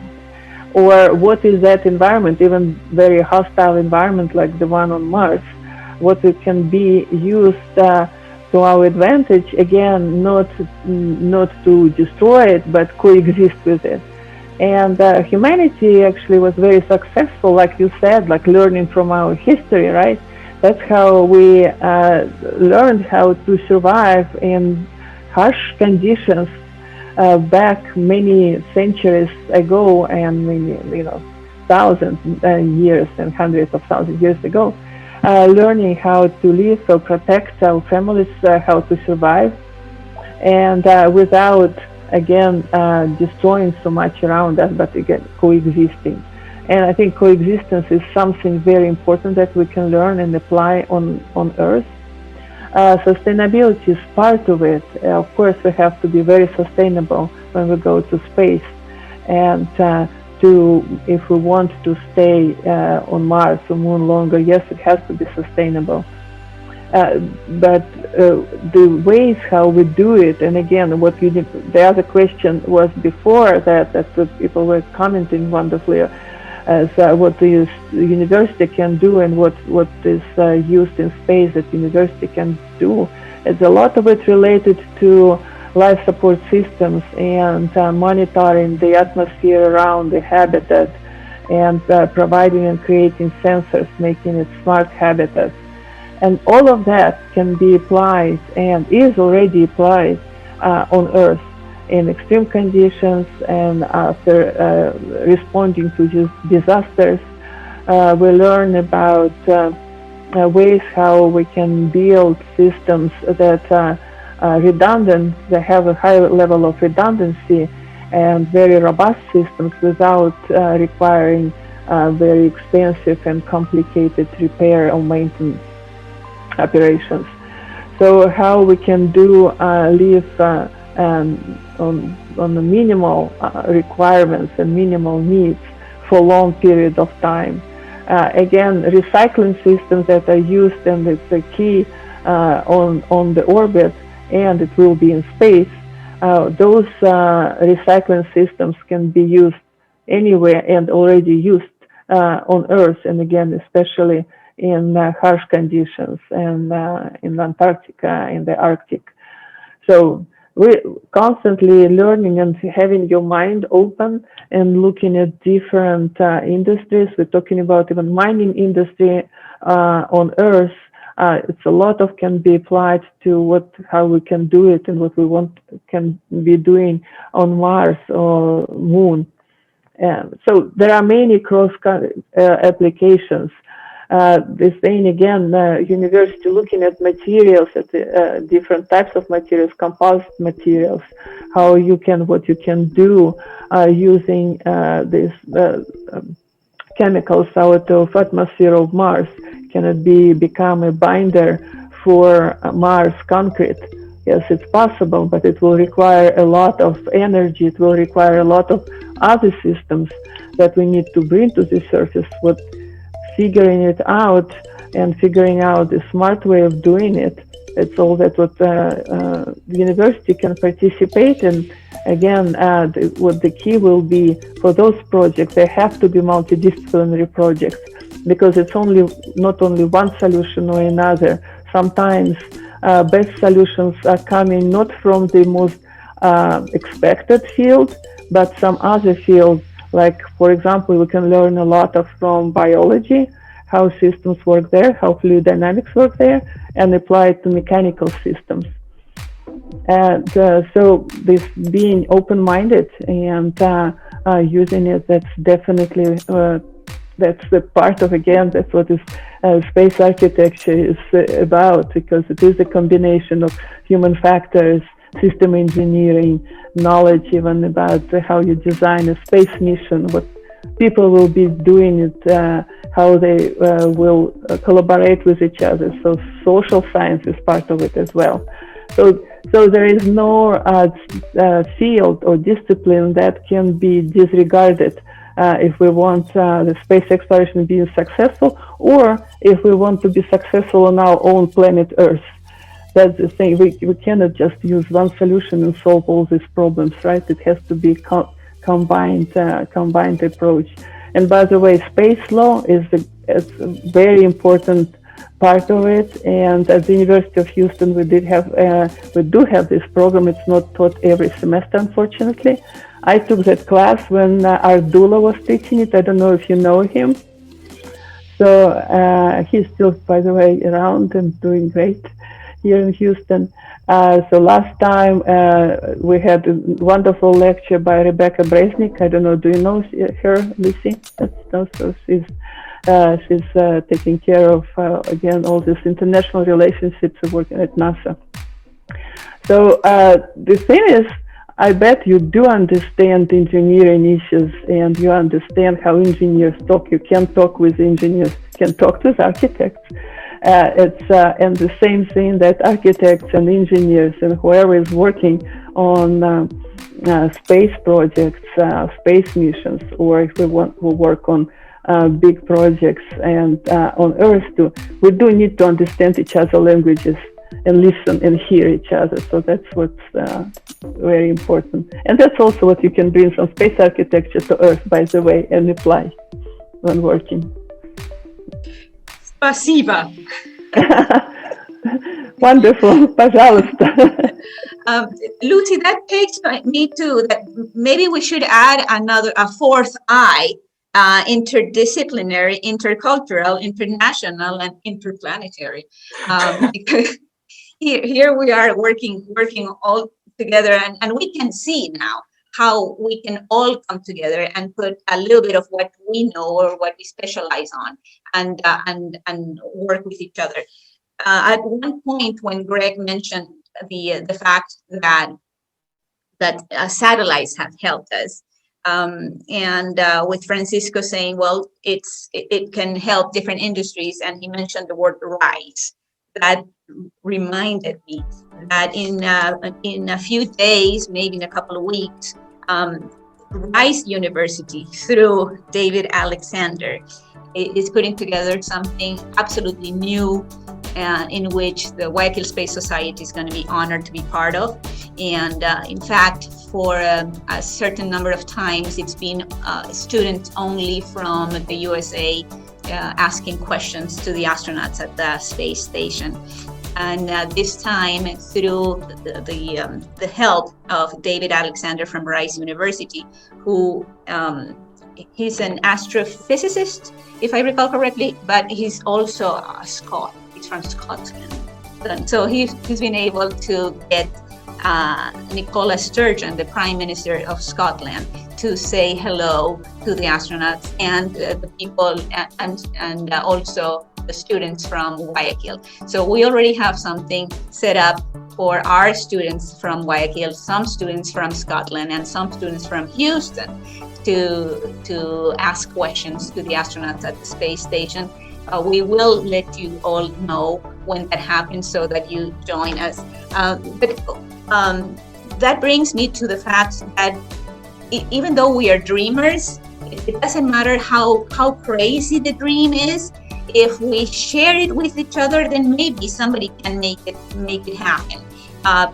Speaker 8: Or what is that environment, even very hostile environment like the one on Mars, what it can be used to our advantage, again, not to destroy it, but coexist with it. And humanity actually was very successful, like you said, like learning from our history, right? That's how we learned how to survive in harsh conditions back many centuries ago, and many, thousands years and hundreds of thousands of years ago. Learning how to live, so protect our families, how to survive, and without, again, destroying so much around us, but again, coexisting. And I think coexistence is something very important that we can learn and apply on Earth. Sustainability is part of it. Of course, we have to be very sustainable when we go to space, and if we want to stay on Mars or Moon longer, yes, it has to be sustainable. But the ways how we do it, and again, the other question was before that the people were commenting wonderfully, as what the university can do and what is used in space that university can do. It's a lot of it related to life support systems and monitoring the atmosphere around the habitat, and providing and creating sensors, making it smart habitats. And all of that can be applied and is already applied on Earth in extreme conditions, and after responding to these disasters, we learn about ways how we can build systems that are redundant, that have a high level of redundancy and very robust systems without requiring very expensive and complicated repair or maintenance operations. So how we can do live on the minimal requirements and minimal needs for long period of time. Again, recycling systems that are used, and it's a key on the orbit, and it will be in space. Those recycling systems can be used anywhere and already used on Earth, and again, especially in harsh conditions and in Antarctica, in the Arctic. So we're constantly learning and having your mind open and looking at different industries. We're talking about even mining industry on Earth. It's a lot of can be applied to how we can do it and what we can be doing on Mars or Moon. So there are many cross applications. This thing again, university looking at materials, at different types of materials, composite materials, what you can do using these chemicals out of atmosphere of Mars. Can it become a binder for Mars concrete? Yes, it's possible, but it will require a lot of energy. It will require a lot of other systems that we need to bring to the surface. Figuring it out and figuring out a smart way of doing it. It's all that what the university can participate in. Again, what the key will be for those projects, they have to be multidisciplinary projects, because it's not only one solution or another. Sometimes best solutions are coming not from the most expected field, but some other field. Like, for example, we can learn a lot from biology, how systems work there, how fluid dynamics work there, and apply it to mechanical systems. And so this being open-minded and using it, that's definitely, that's the part of, again, that's what space architecture is about, because it is a combination of human factors, system engineering, knowledge even about how you design a space mission, what people will be doing it, how they will collaborate with each other. So social science is part of it as well. So there is no field or discipline that can be disregarded if we want the space exploration being successful, or if we want to be successful on our own planet Earth. That's the thing. We cannot just use one solution and solve all these problems, right? It has to be combined approach. And by the way, space law is a very important part of it. And at the University of Houston, we do have this program. It's not taught every semester, unfortunately. I took that class when Ardula was teaching it. I don't know if you know him. So he's still, by the way, around and doing great here in Houston. So last time we had a wonderful lecture by Rebecca Bresnik. I don't know, do you know her, Lucy? So she's taking care of, again, all these international relationships working at NASA. So the thing is, I bet you do understand engineering issues, and you understand how engineers talk. You can talk with engineers, you can talk with architects. And the same thing that architects and engineers and whoever is working on space projects, space missions, or if we want to work on big projects and on Earth too, we do need to understand each other's languages and listen and hear each other. So that's what's very important. And that's also what you can bring from space architecture to Earth, by the way, and apply when working.
Speaker 2: Спасибо.
Speaker 8: Wonderful, пожалуйста.
Speaker 2: Lucy, that takes me to that maybe we should add a fourth eye interdisciplinary, intercultural, international, and interplanetary. Because here we are working all together, and we can see now how we can all come together and put a little bit of what we know or what we specialize on, and work with each other. At one point, when Greg mentioned the fact that satellites have helped us, and with Francisco saying, well, it can help different industries, and he mentioned the word rise. That reminded me that in a few days, maybe in a couple of weeks, Rice University, through David Alexander, is putting together something absolutely new, in which the Guayaquil Space Society is going to be honored to be part of. And in fact, for a certain number of times, it's been students only from the USA asking questions to the astronauts at the space station. And this time, through the help of David Alexander from Rice University, who he's an astrophysicist, if I recall correctly, but he's also a Scot. He's from Scotland. So he's been able to get Nicola Sturgeon, the Prime Minister of Scotland, to say hello to the astronauts and the people, and also the students from Guayaquil. So we already have something set up for our students from Guayaquil, some students from Scotland, and some students from Houston to ask questions to the astronauts at the space station. We will let you all know when that happens so that you join us. But that brings me to the fact that even though we are dreamers, it doesn't matter how crazy the dream is. If we share it with each other, then maybe somebody can make it happen.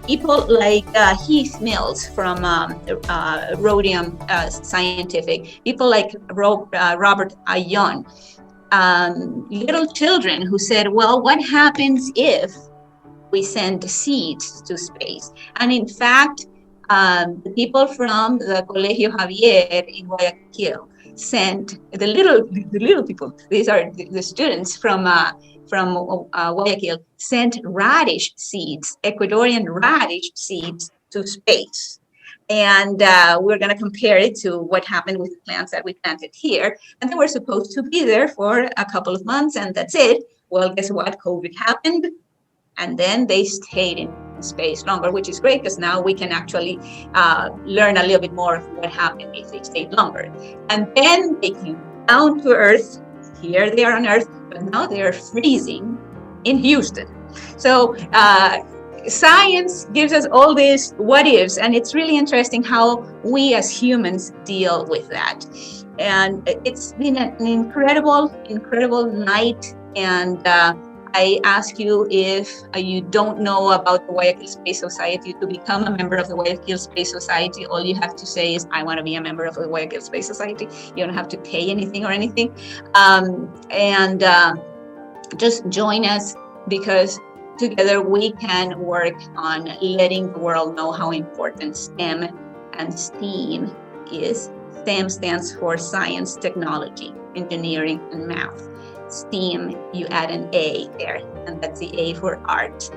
Speaker 2: People like Heath Mills from Rhodium Scientific, people like Robert Ayon, little children who said, well, what happens if we send seeds to space? And in fact, the people from the Colegio Javier in Guayaquil sent the little people. These are the students from Guayaquil, sent radish seeds, Ecuadorian radish seeds, to space. And we're going to compare it to what happened with the plants that we planted here. And they were supposed to be there for a couple of months, and that's it. Well, guess what? COVID happened. And then they stayed in space longer, which is great because now we can actually learn a little bit more of what happened if they stayed longer. And then they came down to Earth. Here they are on Earth, but now they are freezing in Houston. So science gives us all these what ifs, and it's really interesting how we as humans deal with that. And it's been an incredible night. And I ask you, if you don't know about the Guayaquil Space Society, to become a member of the Guayaquil Space Society, all you have to say is, I want to be a member of the Guayaquil Space Society. You don't have to pay anything or anything. And just join us, because together we can work on letting the world know how important STEM and STEAM is. STEM stands for science, technology, engineering, and math. STEAM, you add an A there, and that's the A for art.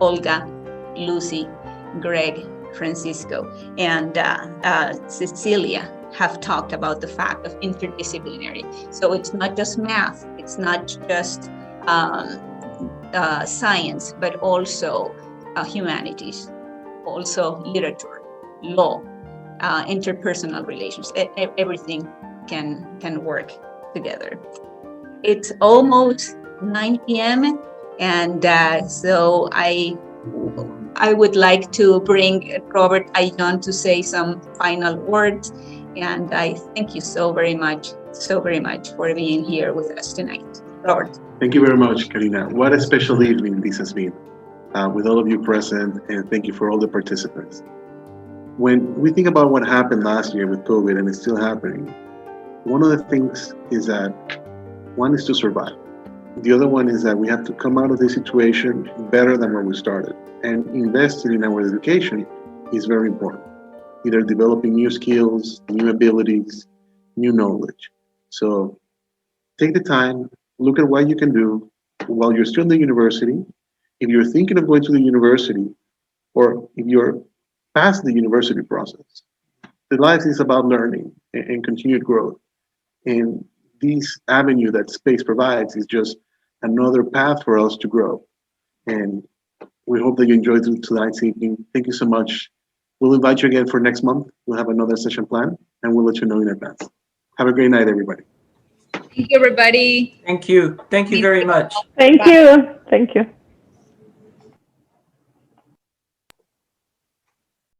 Speaker 2: Olga, Lucy, Greg, Francisco, and Cecilia have talked about the fact of interdisciplinary. So it's not just math, it's not just science, but also humanities, also literature, law, interpersonal relations. Everything can work together. It's almost 9 p.m. and so I would like to bring Robert Ayon to say some final words, and I thank you so very much for being here with us tonight. Robert.
Speaker 1: Thank you very much, Karina. What a special evening this has been, with all of you present, and thank you for all the participants. When we think about what happened last year with COVID, and it's still happening, one of the things is that one is to survive. The other one is that we have to come out of this situation better than when we started. And investing in our education is very important. Either developing new skills, new abilities, new knowledge. So take the time, look at what you can do while you're still in the university. If you're thinking of going to the university, or if you're past the university process, the life is about learning and continued growth. And this avenue that space provides is just another path for us to grow. And we hope that you enjoyed tonight's evening. Thank you so much. We'll invite you again for next month. We'll have another session planned, and we'll let you know in advance. Have a great night, everybody.
Speaker 7: Thank you, everybody.
Speaker 10: Thank you. Thank you very much.
Speaker 8: Thank you. Thank you.